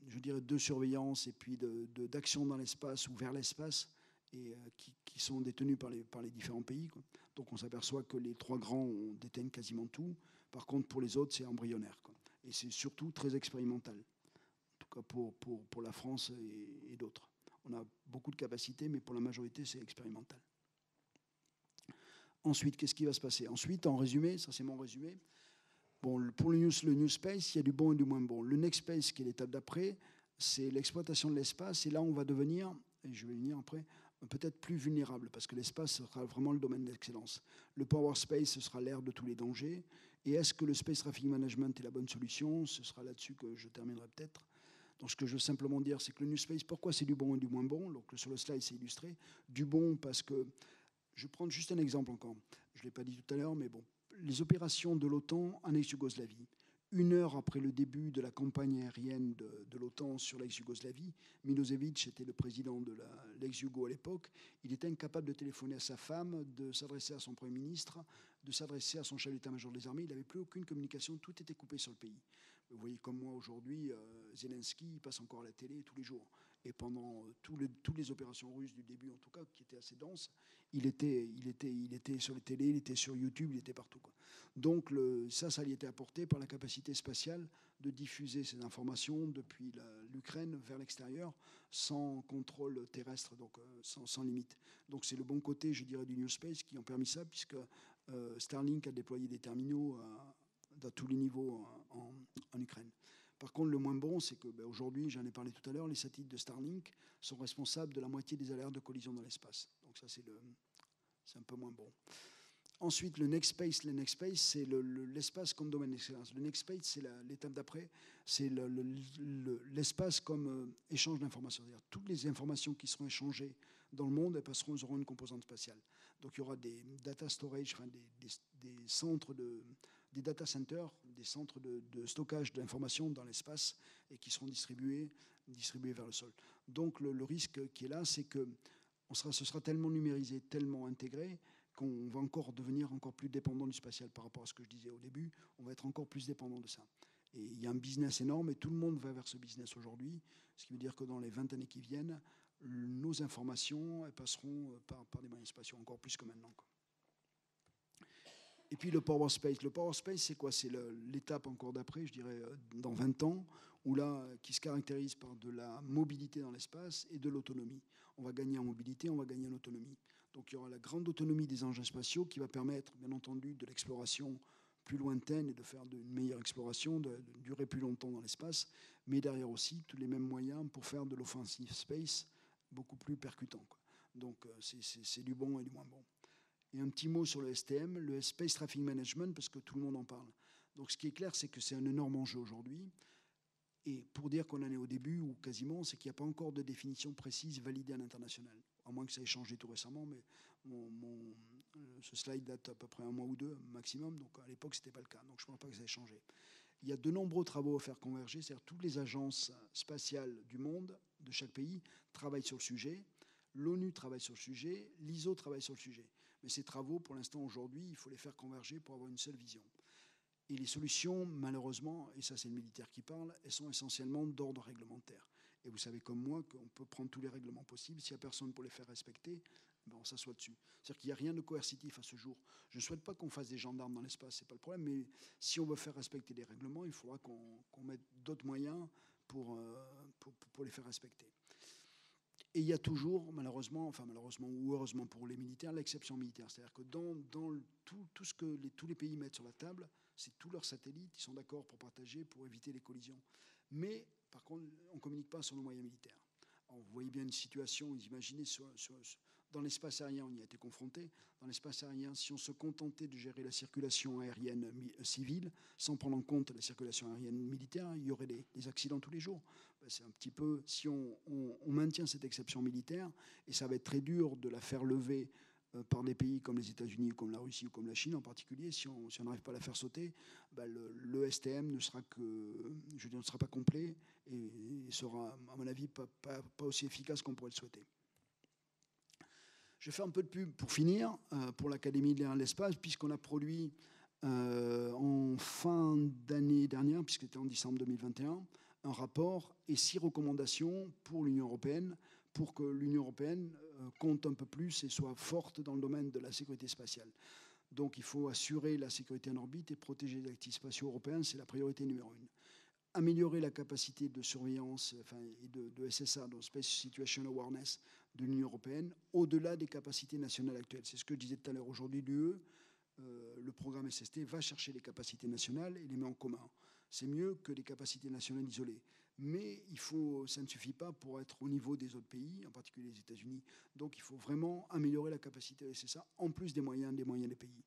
je dirais, de surveillance et puis d'action dans l'espace ou vers l'espace, et qui sont détenues par les différents pays, quoi. Donc on s'aperçoit que les 3 grands détiennent quasiment tout. Par contre, pour les autres, c'est embryonnaire, quoi. Et c'est surtout très expérimental, en tout cas pour la France et d'autres. On a beaucoup de capacités, mais pour la majorité, c'est expérimental. Ensuite, qu'est-ce qui va se passer? Ensuite, en résumé, ça c'est mon résumé. Bon, pour le New Space, il y a du bon et du moins bon. Le Next Space, qui est l'étape d'après, c'est l'exploitation de l'espace. Et là, on va devenir, et je vais venir après, peut-être plus vulnérable, parce que l'espace sera vraiment le domaine d'excellence. Le Power Space, ce sera l'ère de tous les dangers. Et est-ce que le Space Traffic Management est la bonne solution? Ce sera là-dessus que je terminerai peut-être. Donc, ce que je veux simplement dire, c'est que le New Space, pourquoi c'est du bon et du moins bon? Donc, sur le slide, c'est illustré. Du bon, parce que, je vais prendre juste un exemple encore. Je ne l'ai pas dit tout à l'heure, mais bon. Les opérations de l'OTAN en ex-Yougoslavie. 1 heure après le début de la campagne aérienne de l'OTAN sur l'ex-Yougoslavie, Milosevic était le président de l'ex-Yougo à l'époque. Il était incapable de téléphoner à sa femme, de s'adresser à son Premier ministre, de s'adresser à son chef d'état-major des armées. Il n'avait plus aucune communication, tout était coupé sur le pays. Vous voyez comme moi aujourd'hui, Zelensky il passe encore à la télé tous les jours. Et pendant toutes les opérations russes du début, en tout cas, qui étaient assez denses, il était sur les télés, il était sur YouTube, il était partout, quoi. Donc ça lui était apporté par la capacité spatiale de diffuser ces informations depuis l'Ukraine vers l'extérieur sans contrôle terrestre, donc sans limite. Donc c'est le bon côté, je dirais, du New Space qui ont permis ça, puisque Starlink a déployé des terminaux à tous les niveaux en Ukraine. Par contre, le moins bon, c'est que aujourd'hui, j'en ai parlé tout à l'heure, les satellites de Starlink sont responsables de la moitié des alertes de collision dans l'espace. Donc ça, c'est un peu moins bon. Ensuite, le Next Space, c'est l'espace comme domaine d'excellence. Le Next Space, c'est l'étape d'après, c'est l'espace comme échange d'informations. C'est-à-dire toutes les informations qui seront échangées dans le monde, elles auront une composante spatiale. Donc il y aura des data storage, enfin des centres des data centers, des centres de stockage d'informations dans l'espace et qui seront distribués vers le sol. Donc le risque qui est là, c'est que ce sera tellement numérisé, tellement intégré, qu'on va devenir encore plus dépendant du spatial par rapport à ce que je disais au début. On va être encore plus dépendant de ça. Et il y a un business énorme et tout le monde va vers ce business aujourd'hui, ce qui veut dire que dans les 20 années qui viennent, nos informations elles passeront par des moyens spatiaux encore plus que maintenant, quoi. Et puis le power space. Le power space, c'est quoi? C'est l'étape encore d'après, je dirais, dans 20 ans, où là, qui se caractérise par de la mobilité dans l'espace et de l'autonomie. On va gagner en mobilité, on va gagner en autonomie. Donc il y aura la grande autonomie des engins spatiaux qui va permettre, bien entendu, de l'exploration plus lointaine et de faire une meilleure exploration, de durer plus longtemps dans l'espace, mais derrière aussi tous les mêmes moyens pour faire de l'offensive space beaucoup plus percutant, quoi. Donc c'est du bon et du moins bon. Et un petit mot sur le STM, le Space Traffic Management, parce que tout le monde en parle. Donc ce qui est clair, c'est que c'est un énorme enjeu aujourd'hui. Et pour dire qu'on en est au début, ou quasiment, c'est qu'il n'y a pas encore de définition précise validée à l'international. À moins que ça ait changé tout récemment, mais ce slide date à peu près un mois ou deux maximum, donc à l'époque, ce n'était pas le cas. Donc je ne pense pas que ça ait changé. Il y a de nombreux travaux à faire converger, c'est-à-dire toutes les agences spatiales du monde, de chaque pays, travaillent sur le sujet. L'ONU travaille sur le sujet, l'ISO travaille sur le sujet. Mais ces travaux, pour l'instant, aujourd'hui, il faut les faire converger pour avoir une seule vision. Et les solutions, malheureusement, et ça c'est le militaire qui parle, elles sont essentiellement d'ordre réglementaire. Et vous savez comme moi qu'on peut prendre tous les règlements possibles. S'il n'y a personne pour les faire respecter, ben on s'assoit dessus. C'est-à-dire qu'il n'y a rien de coercitif à ce jour. Je ne souhaite pas qu'on fasse des gendarmes dans l'espace, ce n'est pas le problème, mais si on veut faire respecter les règlements, il faudra qu'on mette d'autres moyens pour les faire respecter. Et il y a toujours, malheureusement ou heureusement pour les militaires, l'exception militaire. C'est-à-dire que dans tout ce que tous les pays mettent sur la table, c'est tous leurs satellites, ils sont d'accord pour partager, pour éviter les collisions. Mais, par contre, on ne communique pas sur nos moyens militaires. Alors, vous voyez bien une situation, vous imaginez, dans l'espace aérien, on y a été confronté. Dans l'espace aérien, si on se contentait de gérer la circulation aérienne civile, sans prendre en compte la circulation aérienne militaire, il y aurait des accidents tous les jours. C'est un petit peu, si on maintient cette exception militaire, et ça va être très dur de la faire lever par des pays comme les États-Unis, comme la Russie ou comme la Chine en particulier, si on n'arrive pas à la faire sauter, le STM ne sera pas complet et sera, à mon avis, pas aussi efficace qu'on pourrait le souhaiter. Je vais faire un peu de pub pour finir, pour l'Académie de l'air et de l'espace, puisqu'on a produit en fin d'année dernière, puisque c'était en décembre 2021, un rapport et 6 recommandations pour l'Union européenne, pour que l'Union européenne compte un peu plus et soit forte dans le domaine de la sécurité spatiale. Donc il faut assurer la sécurité en orbite et protéger les actifs spatiaux européens, c'est la priorité numéro 1. Améliorer la capacité de surveillance et de SSA, donc Space Situation Awareness, de l'Union européenne, au-delà des capacités nationales actuelles. C'est ce que je disais tout à l'heure. Aujourd'hui, l'UE, le programme SST, va chercher les capacités nationales et les met en commun. C'est mieux que des capacités nationales isolées. Mais ça ne suffit pas pour être au niveau des autres pays, en particulier les États-Unis. Donc il faut vraiment améliorer la capacité de SSA, en plus des moyens des pays.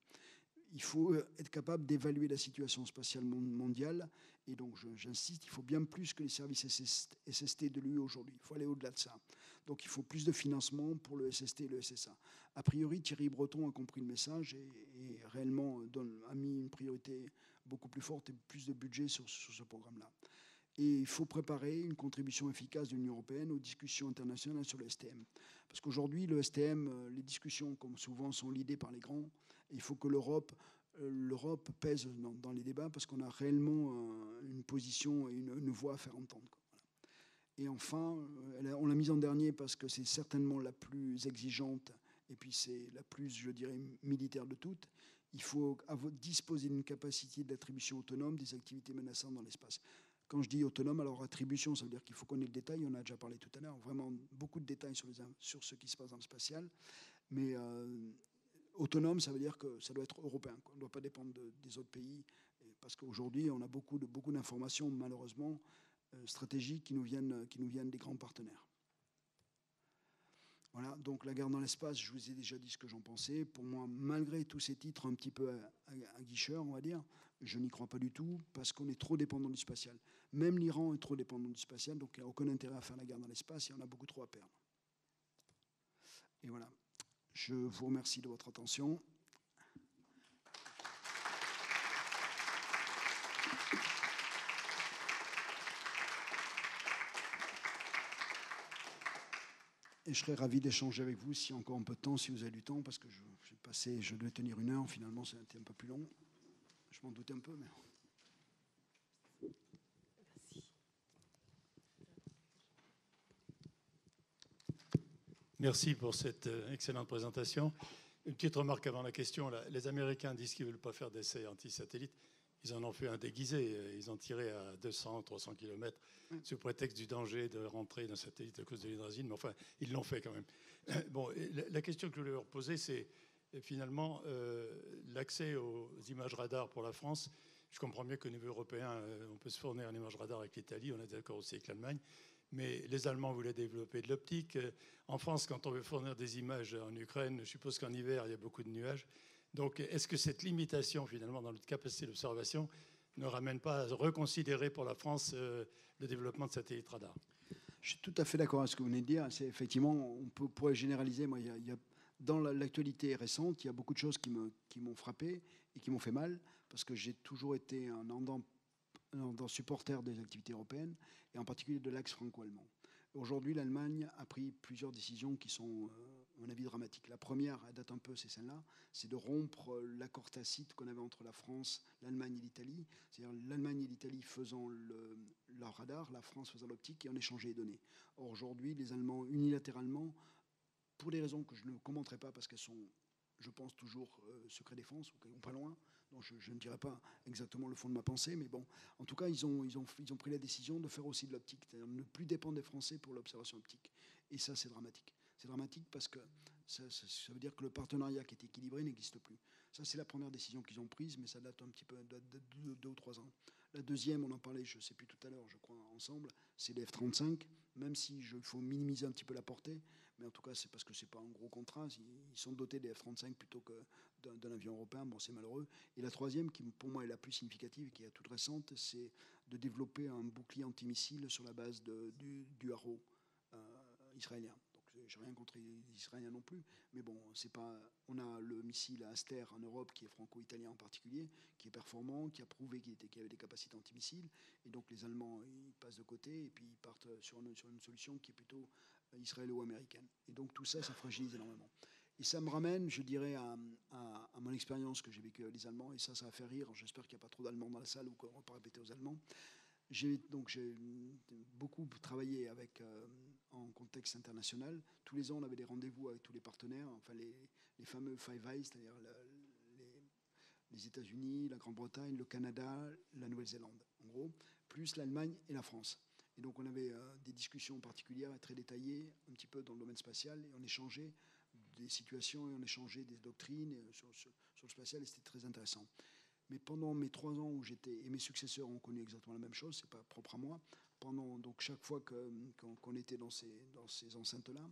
Il faut être capable d'évaluer la situation spatiale mondiale. Et donc, j'insiste, il faut bien plus que les services SST de l'UE aujourd'hui. Il faut aller au-delà de ça. Donc, il faut plus de financement pour le SST et le SSA. A priori, Thierry Breton a compris le message et réellement a mis une priorité beaucoup plus forte et plus de budget sur ce programme-là. Et il faut préparer une contribution efficace de l'Union européenne aux discussions internationales sur le STM. Parce qu'aujourd'hui, le STM, les discussions, comme souvent, sont leadées par les grands. Et il faut que l'Europe pèse dans les débats parce qu'on a réellement une position et une voix à faire entendre. Voilà. Et enfin, on l'a mise en dernier parce que c'est certainement la plus exigeante et puis c'est la plus, je dirais, militaire de toutes. Il faut disposer d'une capacité d'attribution autonome des activités menaçantes dans l'espace. Quand je dis autonome, alors attribution, ça veut dire qu'il faut connaître le détail. On a déjà parlé tout à l'heure, vraiment beaucoup de détails sur ce qui se passe dans le spatial. Mais autonome, ça veut dire que ça doit être européen, quoi. On ne doit pas dépendre des autres pays. Parce qu'aujourd'hui, on a beaucoup d'informations, malheureusement, stratégiques qui nous viennent des grands partenaires. Voilà, donc la guerre dans l'espace, je vous ai déjà dit ce que j'en pensais. Pour moi, malgré tous ces titres un petit peu à guicheur, on va dire, je n'y crois pas du tout parce qu'on est trop dépendant du spatial. Même l'Iran est trop dépendant du spatial, donc il n'y a aucun intérêt à faire la guerre dans l'espace et on a beaucoup trop à perdre. Et voilà, je vous remercie de votre attention. Et je serais ravi d'échanger avec vous si encore un peu de temps, si vous avez du temps, parce que je devais tenir 1 heure, finalement ça a été un peu plus long. Je m'en doutais un peu, mais... Merci pour cette excellente présentation. Une petite remarque avant la question. Là. Les Américains disent qu'ils ne veulent pas faire d'essais anti-satellites. Ils en ont fait un déguisé. Ils ont tiré à 200, 300 km sous prétexte du danger de rentrer d'un satellite à cause de l'hydrazine. Mais enfin, ils l'ont fait quand même. Bon, la question que je voulais leur poser, c'est finalement l'accès aux images radar pour la France. Je comprends bien qu'au niveau européen, on peut se fournir en images radar avec l'Italie. On est d'accord aussi avec l'Allemagne. Mais les Allemands voulaient développer de l'optique. En France, quand on veut fournir des images en Ukraine, je suppose qu'en hiver, il y a beaucoup de nuages. Donc, est-ce que cette limitation, finalement, dans notre capacité d'observation, ne ramène pas à reconsidérer pour la France le développement de satellites radars? Je suis tout à fait d'accord avec ce que vous venez de dire. C'est effectivement, on pourrait généraliser. Moi, dans l'actualité récente, il y a beaucoup de choses qui m'ont frappé et qui m'ont fait mal, parce que j'ai toujours été un ardent supporter des activités européennes, et en particulier de l'axe franco-allemand. Aujourd'hui, l'Allemagne a pris plusieurs décisions qui sont, à mon avis, dramatiques. La première, elle date un peu, c'est celle-là, c'est de rompre l'accord tacite qu'on avait entre la France, l'Allemagne et l'Italie. C'est-à-dire l'Allemagne et l'Italie faisant leur radar, la France faisant l'optique, et on échangeait les données. Or, aujourd'hui, les Allemands, unilatéralement, pour des raisons que je ne commenterai pas, parce qu'elles sont, je pense, toujours secret défense, ou pas loin, donc je ne dirai pas exactement le fond de ma pensée, mais bon, en tout cas, ils ont pris la décision de faire aussi de l'optique, c'est-à-dire ne plus dépendre des Français pour l'observation optique. Et ça, c'est dramatique. C'est dramatique parce que ça veut dire que le partenariat qui est équilibré n'existe plus. Ça, c'est la première décision qu'ils ont prise, mais ça date un petit peu de 2 ou 3 ans. La deuxième, on en parlait, je ne sais plus tout à l'heure, je crois, ensemble, c'est les F-35, même si il faut minimiser un petit peu la portée, mais en tout cas, c'est parce que ce n'est pas un gros contrat. Ils sont dotés des F-35 plutôt que d'un avion européen. Bon, c'est malheureux. Et la troisième, qui pour moi est la plus significative et qui est toute récente, c'est de développer un bouclier antimissile sur la base du Arrow israélien. Je n'ai rien contre les Israéliens non plus, mais bon, c'est pas. On a le missile Aster en Europe qui est franco-italien en particulier, qui est performant, qui a prouvé qu'il avait des capacités antimissiles, et donc les Allemands ils passent de côté et puis ils partent sur une solution qui est plutôt israélo-américaine. Et donc tout ça, ça fragilise énormément. Et ça me ramène, je dirais, à mon expérience que j'ai vécue avec les Allemands, et ça va faire rire. J'espère qu'il n'y a pas trop d'Allemands dans la salle ou qu'on ne va pas répéter aux Allemands. J'ai beaucoup travaillé en contexte international. Tous les ans, on avait des rendez-vous avec tous les partenaires, enfin les fameux Five Eyes, c'est-à-dire les États-Unis, la Grande-Bretagne, le Canada, la Nouvelle-Zélande, en gros, plus l'Allemagne et la France. Et donc, on avait des discussions particulières et très détaillées, un petit peu dans le domaine spatial, et on échangeait des situations et on échangeait des doctrines sur le spatial, et c'était très intéressant. Mais pendant mes 3 ans où j'étais, et mes successeurs ont connu exactement la même chose, c'est pas propre à moi, donc chaque fois qu'on était dans ces enceintes-là,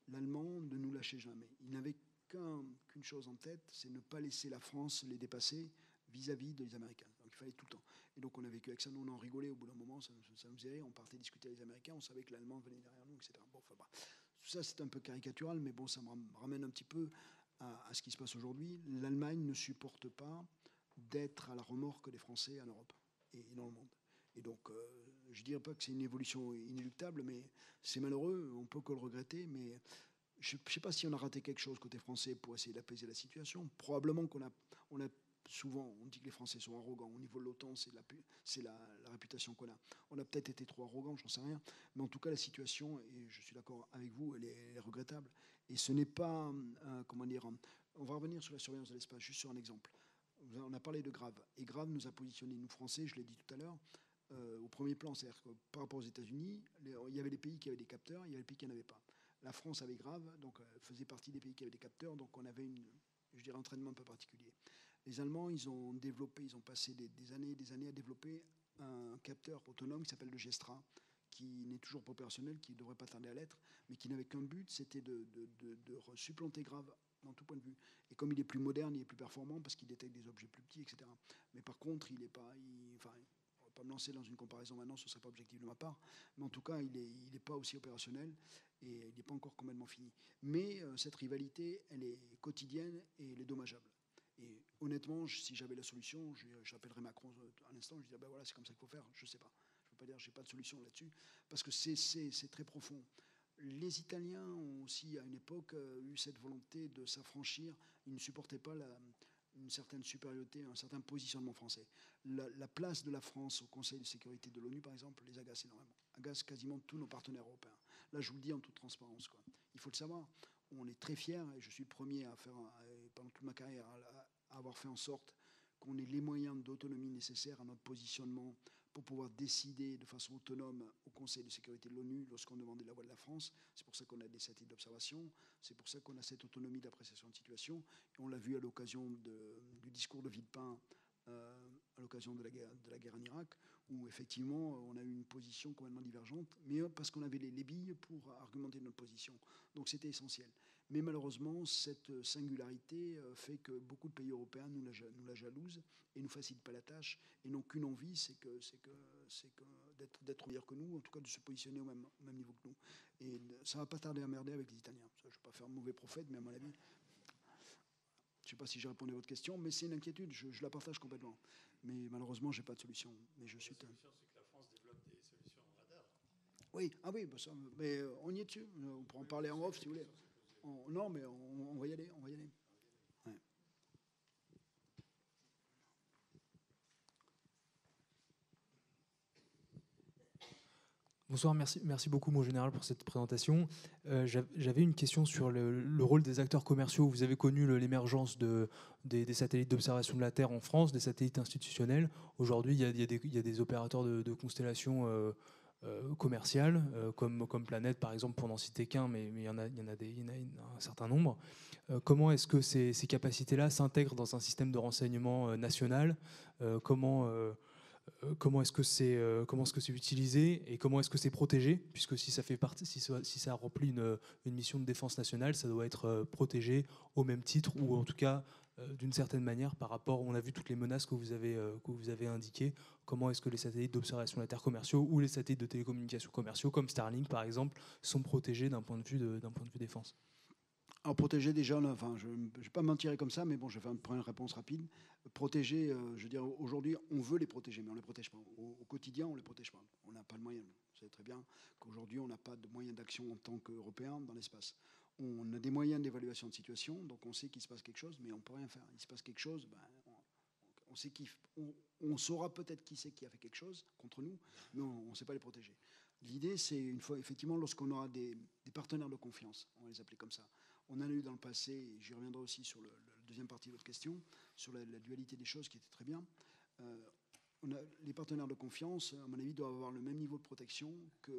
l'Allemand ne nous lâchait jamais. Il n'avait qu'une chose en tête, c'est ne pas laisser la France les dépasser vis-à-vis des Américains. Donc il fallait tout le temps. Et donc on a vécu avec ça, nous on en rigolait au bout d'un moment, ça nous faisait rire, on partait discuter avec les Américains, on savait que l'Allemand venait derrière nous, etc. Bon, enfin, bah, tout ça c'est un peu caricatural, mais bon, ça me ramène un petit peu à ce qui se passe aujourd'hui. L'Allemagne ne supporte pas d'être à la remorque des Français en Europe et dans le monde. Et donc, je ne dirais pas que c'est une évolution inéluctable, mais c'est malheureux, on peut que le regretter, mais je ne sais pas si on a raté quelque chose côté français pour essayer d'apaiser la situation. Probablement qu'on a souvent, on dit que les Français sont arrogants. Au niveau de l'OTAN, c'est la réputation qu'on a. On a peut-être été trop arrogants, j'en sais rien. Mais en tout cas, la situation, et je suis d'accord avec vous, elle est regrettable. Et ce n'est pas, comment dire, on va revenir sur la surveillance de l'espace, juste sur un exemple. On a parlé de Grave. Et Grave nous a positionnés, nous Français, je l'ai dit tout à l'heure, au premier plan. C'est-à-dire que par rapport aux États-Unis, il y avait des pays qui avaient des capteurs, il y avait des pays qui n'en avaient pas. La France avait Grave, donc faisait partie des pays qui avaient des capteurs, donc on avait un entraînement un peu particulier. Les Allemands, ils ont passé des années et des années à développer un capteur autonome qui s'appelle le Gestra, qui n'est toujours pas opérationnel, qui ne devrait pas tarder à l'être, mais qui n'avait qu'un but, c'était de supplanter Grave dans tout point de vue. Et comme il est plus moderne, il est plus performant parce qu'il détecte des objets plus petits, etc. Mais par contre, il n'est pas... Enfin, on ne va pas me lancer dans une comparaison maintenant, ce ne serait pas objectif de ma part. Mais en tout cas, il n'est pas aussi opérationnel et il n'est pas encore complètement fini. Mais cette rivalité, elle est quotidienne et elle est dommageable. Et honnêtement, si j'avais la solution, j'appellerais Macron à l'instant, je dirais, ben voilà, c'est comme ça qu'il faut faire, je ne sais pas. Je ne peux pas dire que je n'ai pas de solution là-dessus, parce que c'est très profond. Les Italiens ont aussi, à une époque, eu cette volonté de s'affranchir. Ils ne supportaient pas une certaine supériorité, un certain positionnement français. La place de la France au Conseil de sécurité de l'ONU, par exemple, les agace énormément. Agace quasiment tous nos partenaires européens. Là, je vous le dis en toute transparence, quoi. Il faut le savoir. on est très fiers, et je suis le premier à faire, pendant toute ma carrière, à avoir fait en sorte qu'on ait les moyens d'autonomie nécessaires à notre positionnement pour pouvoir décider de façon autonome au Conseil de sécurité de l'ONU lorsqu'on demandait la voix de la France. C'est pour ça qu'on a des satellites d'observation, c'est pour ça qu'on a cette autonomie d'appréciation de situation. Et on l'a vu à l'occasion du discours de Villepin à l'occasion de la guerre en Irak, où effectivement on a eu une position complètement divergente, mais parce qu'on avait les billes pour argumenter notre position. Donc c'était essentiel. Mais malheureusement, cette singularité fait que beaucoup de pays européens nous la jalousent et ne nous facilitent pas la tâche et n'ont qu'une envie, c'est que d'être meilleurs que nous, en tout cas de se positionner au même niveau que nous. Et ça va pas tarder à merder avec les Italiens. Je ne vais pas faire un mauvais prophète, mais à mon avis, je ne sais pas si j'ai répondu à votre question, mais c'est une inquiétude, je la partage complètement. Mais malheureusement, je n'ai pas de solution. Mais je suis. La solution, c'est que la France développe des solutions en radar. Oui, ah oui, bah ça, mais on y est dessus. On pourra en parler en off si vous voulez. Non, mais on va y aller, on va y aller. Ouais. Bonsoir, merci beaucoup, mon général, pour cette présentation. J'avais une question sur le rôle des acteurs commerciaux. Vous avez connu l'émergence des satellites d'observation de la Terre en France, des satellites institutionnels. Aujourd'hui, il y a des opérateurs de constellations commerciales, comme Planète, par exemple, pour n'en citer qu'un, mais il y en a un certain nombre. Comment est-ce que ces capacités-là s'intègrent dans un système de renseignement national? Comment est-ce que c'est utilisé et comment est-ce que c'est protégé, puisque si ça fait partie, si ça remplit une mission de défense nationale, ça doit être protégé au même titre ou en tout cas d'une certaine manière par rapport. On a vu toutes les menaces que vous avez indiquées. Comment est-ce que les satellites d'observation de la Terre commerciaux ou les satellites de télécommunications commerciaux comme Starlink par exemple sont protégés d'un point de vue défense? Alors protéger déjà, enfin, je ne vais pas m'en tirer comme ça, mais bon, je vais faire une première réponse rapide. Protéger, je veux dire, aujourd'hui, on veut les protéger, mais on ne les protège pas. Au quotidien, on ne les protège pas. On n'a pas de moyens. Vous savez très bien qu'aujourd'hui, on n'a pas de moyens d'action en tant qu'Européens dans l'espace. On a des moyens d'évaluation de situation, donc on sait qu'il se passe quelque chose, mais on ne peut rien faire. Il se passe quelque chose, ben, on sait on saura peut-être qui c'est qui a fait quelque chose contre nous, mais on ne sait pas les protéger. L'idée, c'est une fois, effectivement, lorsqu'on aura des partenaires de confiance, on va les appeler comme ça. On en a eu dans le passé, et j'y reviendrai aussi sur la deuxième partie de votre question, sur la dualité des choses qui était très bien. Les partenaires de confiance, à mon avis, doivent avoir le même niveau de protection que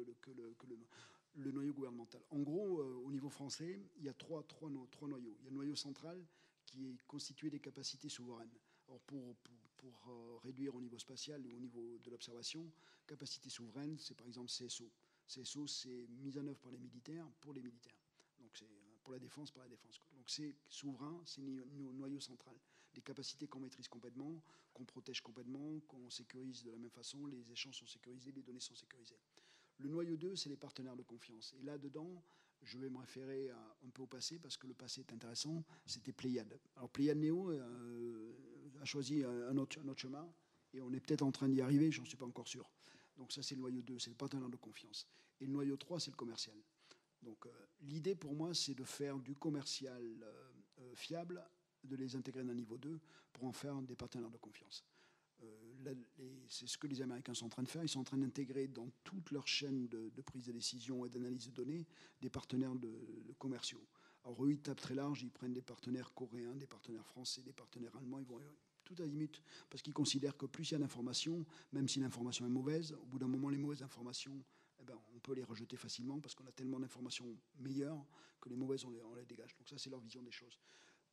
le noyau gouvernemental. En gros, au niveau français, il y a trois noyaux. Il y a le noyau central qui est constitué des capacités souveraines. Alors pour réduire au niveau spatial et au niveau de l'observation, capacité souveraine, c'est par exemple CSO. CSO, c'est mise en œuvre par les militaires pour les militaires. Donc c'est pour la défense, par la défense. Donc c'est souverain, c'est noyau central. Des capacités qu'on maîtrise complètement, qu'on protège complètement, qu'on sécurise de la même façon, les échanges sont sécurisés, les données sont sécurisées. Le noyau 2, c'est les partenaires de confiance. Et là-dedans, je vais me référer un peu au passé, parce que le passé est intéressant, c'était Pléiade. Alors Pléiade Néo a choisi un autre chemin, et on est peut-être en train d'y arriver, j'en suis pas encore sûr. Donc ça, c'est le noyau 2, c'est le partenaire de confiance. Et le noyau 3, c'est le commercial. Donc l'idée pour moi, c'est de faire du commercial fiable, de les intégrer dans le niveau 2 pour en faire des partenaires de confiance. C'est ce que les Américains sont en train de faire. Ils sont en train d'intégrer dans toute leur chaîne de prise de décision et d'analyse de données des partenaires de commerciaux. Alors eux, ils tapent très large, ils prennent des partenaires coréens, des partenaires français, des partenaires allemands, ils vont tout azimut, parce qu'ils considèrent que plus il y a d'informations, même si l'information est mauvaise, au bout d'un moment, les mauvaises informations, eh ben, on peut les rejeter facilement parce qu'on a tellement d'informations meilleures que les mauvaises, on les dégage. Donc ça, c'est leur vision des choses.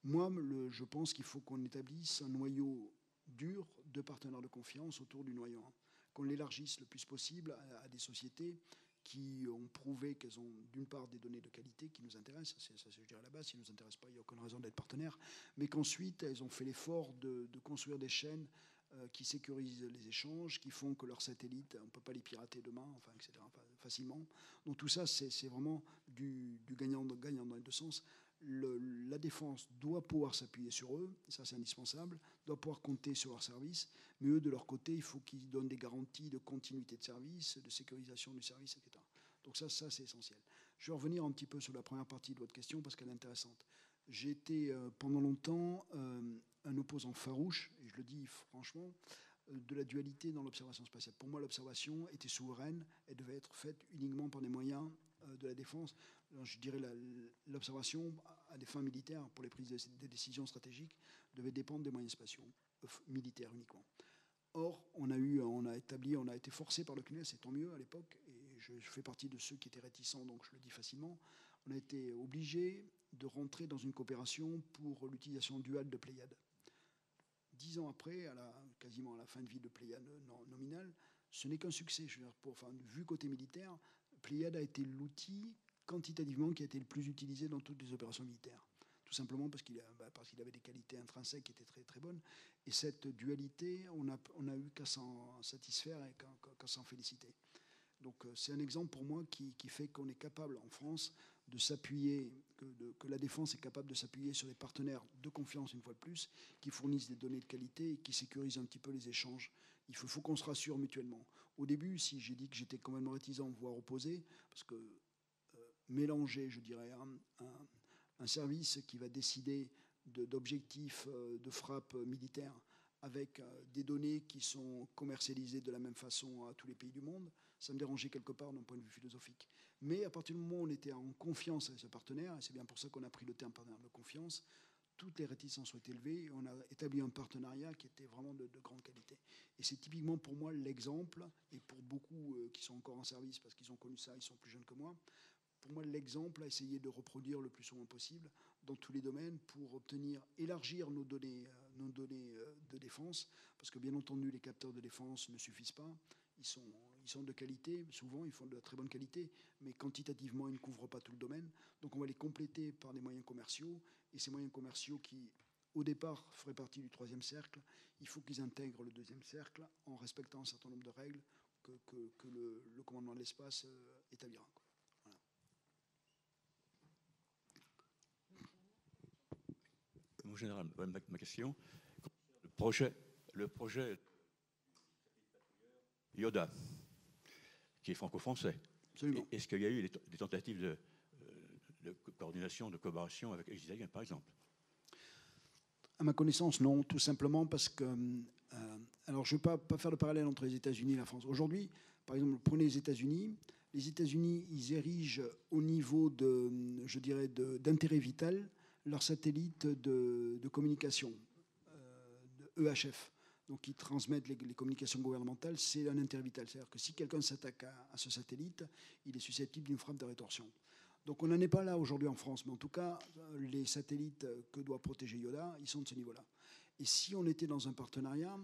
Moi, je pense qu'il faut qu'on établisse un noyau dur de partenaires de confiance autour du noyau 1, qu'on l'élargisse le plus possible à des sociétés qui ont prouvé qu'elles ont d'une part des données de qualité qui nous intéressent, ça c'est je dirais à la base, si ne nous intéressent pas, il n'y a aucune raison d'être partenaire, mais qu'ensuite elles ont fait l'effort de construire des chaînes qui sécurisent les échanges, qui font que leurs satellites, on ne peut pas les pirater demain, enfin, etc., facilement. Donc tout ça, c'est vraiment du gagnant-gagnant dans les deux sens. La défense doit pouvoir s'appuyer sur eux, et ça c'est indispensable, doit pouvoir compter sur leurs services, mais eux, de leur côté, il faut qu'ils donnent des garanties de continuité de service, de sécurisation du service, etc. Donc ça c'est essentiel. Je vais revenir un petit peu sur la première partie de votre question, parce qu'elle est intéressante. J'ai été pendant longtemps un opposant farouche, et je le dis franchement, de la dualité dans l'observation spatiale. Pour moi, l'observation était souveraine, elle devait être faite uniquement par des moyens de la défense, je dirais l'observation à des fins militaires pour les prises de décisions stratégiques devait dépendre des moyens spatiaux militaires uniquement. Or, on a été forcé par le CNES, et tant mieux à l'époque, et je fais partie de ceux qui étaient réticents, donc je le dis facilement, on a été obligé de rentrer dans une coopération pour l'utilisation duale de Pléiades. 10 ans après, quasiment à la fin de vie de Pléiades nominale, ce n'est qu'un succès. Je veux dire, vu côté militaire, Pléiades a été l'outil quantitativement qui a été le plus utilisé dans toutes les opérations militaires. Tout simplement parce qu'il avait des qualités intrinsèques qui étaient très, très bonnes. Et cette dualité, on a eu qu'à s'en satisfaire et qu'à s'en féliciter. Donc c'est un exemple pour moi qui fait qu'on est capable en France de s'appuyer, que la défense est capable de s'appuyer sur des partenaires de confiance, une fois de plus, qui fournissent des données de qualité et qui sécurisent un petit peu les échanges. Il faut qu'on se rassure mutuellement. Au début, si j'ai dit que j'étais complètement réticent, voire opposé, parce que mélanger, je dirais, un service qui va décider d'objectifs de frappe militaire avec des données qui sont commercialisées de la même façon à tous les pays du monde, ça me dérangeait quelque part d'un point de vue philosophique. Mais à partir du moment où on était en confiance avec ce partenaire, et c'est bien pour ça qu'on a pris le terme partenaire de confiance, toutes les réticences ont été levées et on a établi un partenariat qui était vraiment de grande qualité. Et c'est typiquement pour moi l'exemple, et pour beaucoup qui sont encore en service parce qu'ils ont connu ça, ils sont plus jeunes que moi, pour moi l'exemple à essayer de reproduire le plus souvent possible dans tous les domaines pour élargir nos données de défense, parce que bien entendu les capteurs de défense ne suffisent pas, ils sont de qualité, souvent ils font de très bonne qualité, mais quantitativement ils ne couvrent pas tout le domaine, donc on va les compléter par des moyens commerciaux, et ces moyens commerciaux qui au départ feraient partie du troisième cercle, il faut qu'ils intègrent le deuxième cercle en respectant un certain nombre de règles que le commandement de l'espace établira. Voilà. Mon général, ma question, le projet Yoda, qui est franco-français, est-ce qu'il y a eu des tentatives de coordination, de collaboration avec les Italiens, par exemple? À ma connaissance, non, tout simplement parce que... alors, je ne veux pas faire de parallèle entre les États-Unis et la France. Aujourd'hui, par exemple, prenez les États-Unis, ils érigent au niveau je dirais, d'intérêt vital leur satellite de communication, de EHF. Donc, ils transmettent les communications gouvernementales, c'est un intérêt vital. C'est-à-dire que si quelqu'un s'attaque à ce satellite, il est susceptible d'une frappe de rétorsion. Donc, on n'en est pas là aujourd'hui en France, mais en tout cas, les satellites que doit protéger Yoda, ils sont de ce niveau-là. Et si on était dans un partenariat,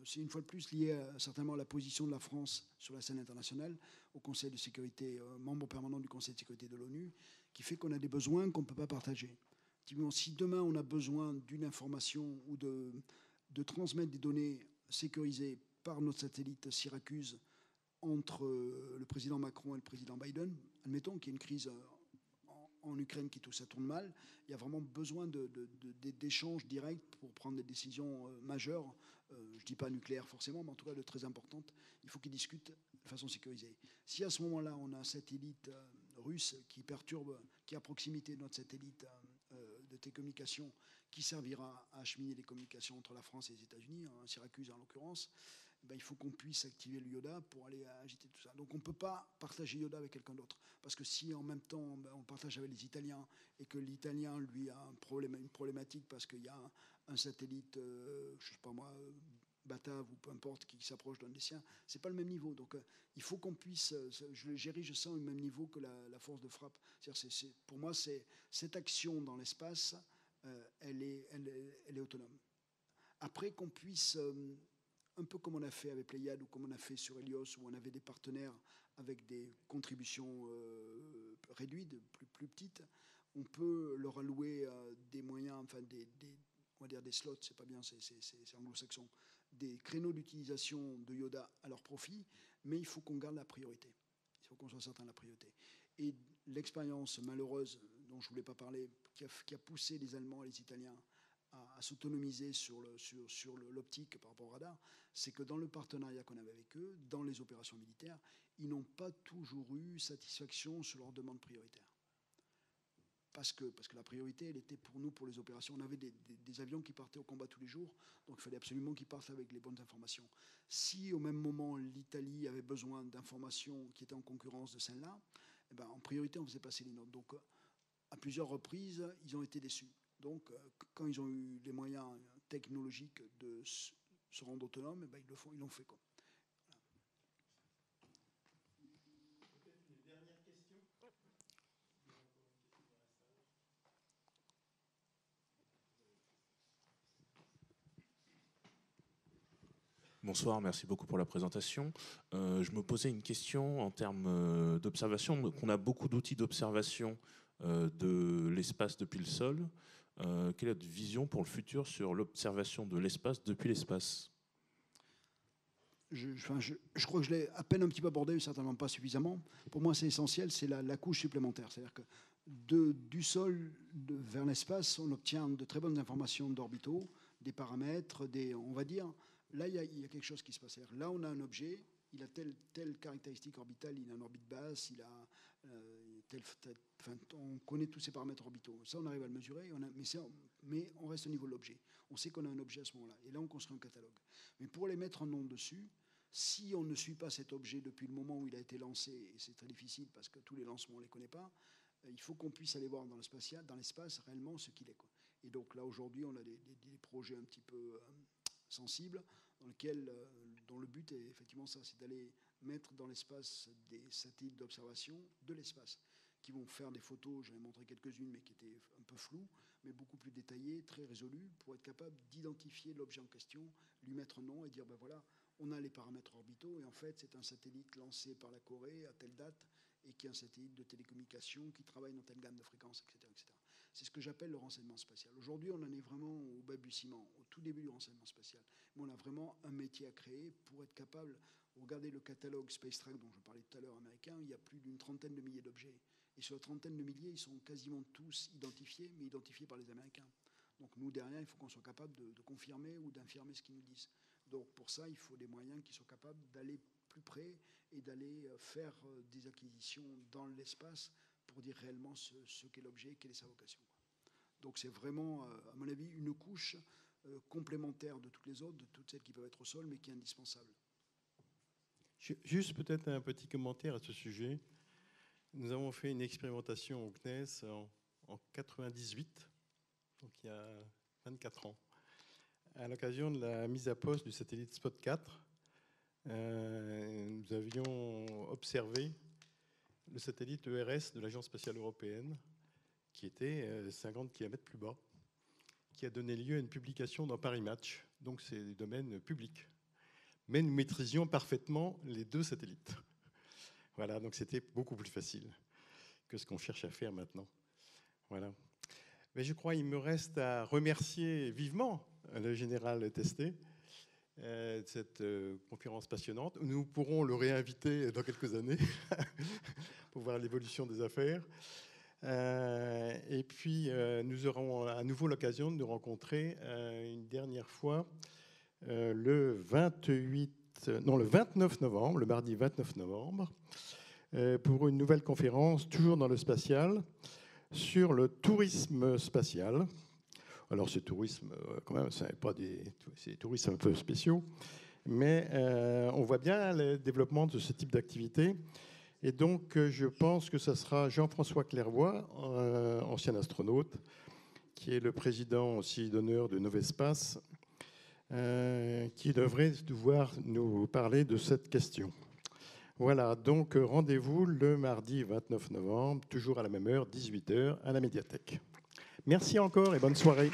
c'est une fois de plus lié certainement à la position de la France sur la scène internationale, au Conseil de sécurité, membre permanent du Conseil de sécurité de l'ONU, qui fait qu'on a des besoins qu'on ne peut pas partager. Si demain on a besoin d'une information ou de transmettre des données sécurisées par notre satellite Syracuse entre le président Macron et le président Biden, admettons qu'il y ait une crise en Ukraine ça tourne mal, il y a vraiment besoin d'échanges directs pour prendre des décisions majeures, je ne dis pas nucléaires forcément, mais en tout cas de très importantes. Il faut qu'ils discutent de façon sécurisée. Si à ce moment-là, on a un satellite russe qui perturbe, qui est à proximité de notre satellite de télécommunications, qui servira à acheminer les communications entre la France et les États-Unis, Syracuse en l'occurrence, ben, il faut qu'on puisse activer le Yoda pour aller agiter tout ça. Donc on ne peut pas partager Yoda avec quelqu'un d'autre. Parce que si en même temps on partage avec les Italiens et que l'Italien, lui, a une problématique parce qu'il y a un satellite, je ne sais pas moi, Batave ou peu importe, qui s'approche d'un des siens, c'est pas le même niveau. Donc il faut qu'on puisse, j'érige ça au même niveau que la force de frappe. Pour moi, cette action dans l'espace, elle est autonome. Après qu'on puisse... un peu comme on a fait avec Pléiades ou comme on a fait sur Helios, où on avait des partenaires avec des contributions réduites, plus petites, on peut leur allouer des moyens, enfin on va dire des slots, c'est pas bien, c'est anglo-saxon, des créneaux d'utilisation de Yoda à leur profit, mais il faut qu'on garde la priorité. Il faut qu'on soit certain de la priorité. Et l'expérience malheureuse dont je ne voulais pas parler, qui a poussé les Allemands et les Italiens à s'autonomiser sur l'optique par rapport au radar, c'est que dans le partenariat qu'on avait avec eux, dans les opérations militaires, ils n'ont pas toujours eu satisfaction sur leurs demandes prioritaires. Parce que la priorité, elle était pour nous, pour les opérations. On avait des avions qui partaient au combat tous les jours, donc il fallait absolument qu'ils partent avec les bonnes informations. Si au même moment, l'Italie avait besoin d'informations qui étaient en concurrence de celles-là, eh ben, en priorité, on faisait passer les nôtres. Donc, à plusieurs reprises, ils ont été déçus. Donc, quand ils ont eu les moyens technologiques de se rendre autonomes, eh ben, ils l'ont fait, quoi. Bonsoir, merci beaucoup pour la présentation. Je me posais une question en termes d'observation. On a beaucoup d'outils d'observation de l'espace depuis le sol. Quelle est votre vision pour le futur sur l'observation de l'espace depuis l'espace ? Je crois que je l'ai à peine un petit peu abordé, mais certainement pas suffisamment. Pour moi, c'est essentiel, c'est la couche supplémentaire. C'est-à-dire que du sol vers l'espace, on obtient de très bonnes informations d'orbitaux, des paramètres, on va dire... Là, il y a quelque chose qui se passe. Là, on a un objet, il a telle caractéristique orbitale, il a une orbite basse, il a on connaît tous ces paramètres orbitaux. Ça, on arrive à le mesurer, mais on reste au niveau de l'objet. On sait qu'on a un objet à ce moment-là. Et là, on construit un catalogue. Mais pour les mettre en nom dessus, si on ne suit pas cet objet depuis le moment où il a été lancé, et c'est très difficile parce que tous les lancements, on ne les connaît pas, il faut qu'on puisse aller voir dans l'espace réellement ce qu'il est, quoi. Et donc là, aujourd'hui, on a des projets un petit peu... sensible, dont le but est effectivement ça, c'est d'aller mettre dans l'espace des satellites d'observation de l'espace, qui vont faire des photos, j'en ai montré quelques-unes, mais qui étaient un peu floues, mais beaucoup plus détaillées, très résolues, pour être capable d'identifier l'objet en question, lui mettre un nom et dire, ben voilà, on a les paramètres orbitaux, et en fait, c'est un satellite lancé par la Corée à telle date, et qui est un satellite de télécommunication qui travaille dans telle gamme de fréquences, etc., etc. C'est ce que j'appelle le renseignement spatial. Aujourd'hui, on en est vraiment au balbutiement, au tout début du renseignement spatial. Mais on a vraiment un métier à créer pour être capable, regardez le catalogue SpaceTrack dont je parlais tout à l'heure américain, il y a plus d'une trentaine de milliers d'objets. Et sur la trentaine de milliers, ils sont quasiment tous identifiés, mais identifiés par les Américains. Donc nous, derrière, il faut qu'on soit capable de confirmer ou d'infirmer ce qu'ils nous disent. Donc pour ça, il faut des moyens qui soient capables d'aller plus près et d'aller faire des acquisitions dans l'espace pour dire réellement ce qu'est l'objet, quelle est sa vocation. Donc c'est vraiment, à mon avis, une couche complémentaire de toutes les autres, de toutes celles qui peuvent être au sol, mais qui est indispensable. Juste peut-être un petit commentaire à ce sujet. Nous avons fait une expérimentation au CNES en 98, donc il y a 24 ans, à l'occasion de la mise à poste du satellite Spot 4. Nous avions observé le satellite ERS de l'Agence spatiale européenne, qui était 50 km plus bas, qui a donné lieu à une publication dans Paris Match. Donc c'est du domaine public. Mais nous maîtrisions parfaitement les deux satellites. Voilà, donc c'était beaucoup plus facile que ce qu'on cherche à faire maintenant. Voilà. Mais je crois qu'il me reste à remercier vivement le général Testé de cette conférence passionnante. Nous pourrons le réinviter dans quelques années pour voir l'évolution des affaires. Et puis, nous aurons à nouveau l'occasion de nous rencontrer une dernière fois le 29 novembre, le mardi 29 novembre, pour une nouvelle conférence, toujours dans le spatial, sur le tourisme spatial. Alors, ce tourisme, quand même, c'est des tourismes un peu spéciaux, mais on voit bien le développement de ce type d'activité. Et donc, je pense que ce sera Jean-François Clairvoy, ancien astronaute, qui est le président aussi d'honneur de Novespace, qui devrait devoir nous parler de cette question. Voilà, donc rendez-vous le mardi 29 novembre, toujours à la même heure, 18h, à la médiathèque. Merci encore et bonne soirée.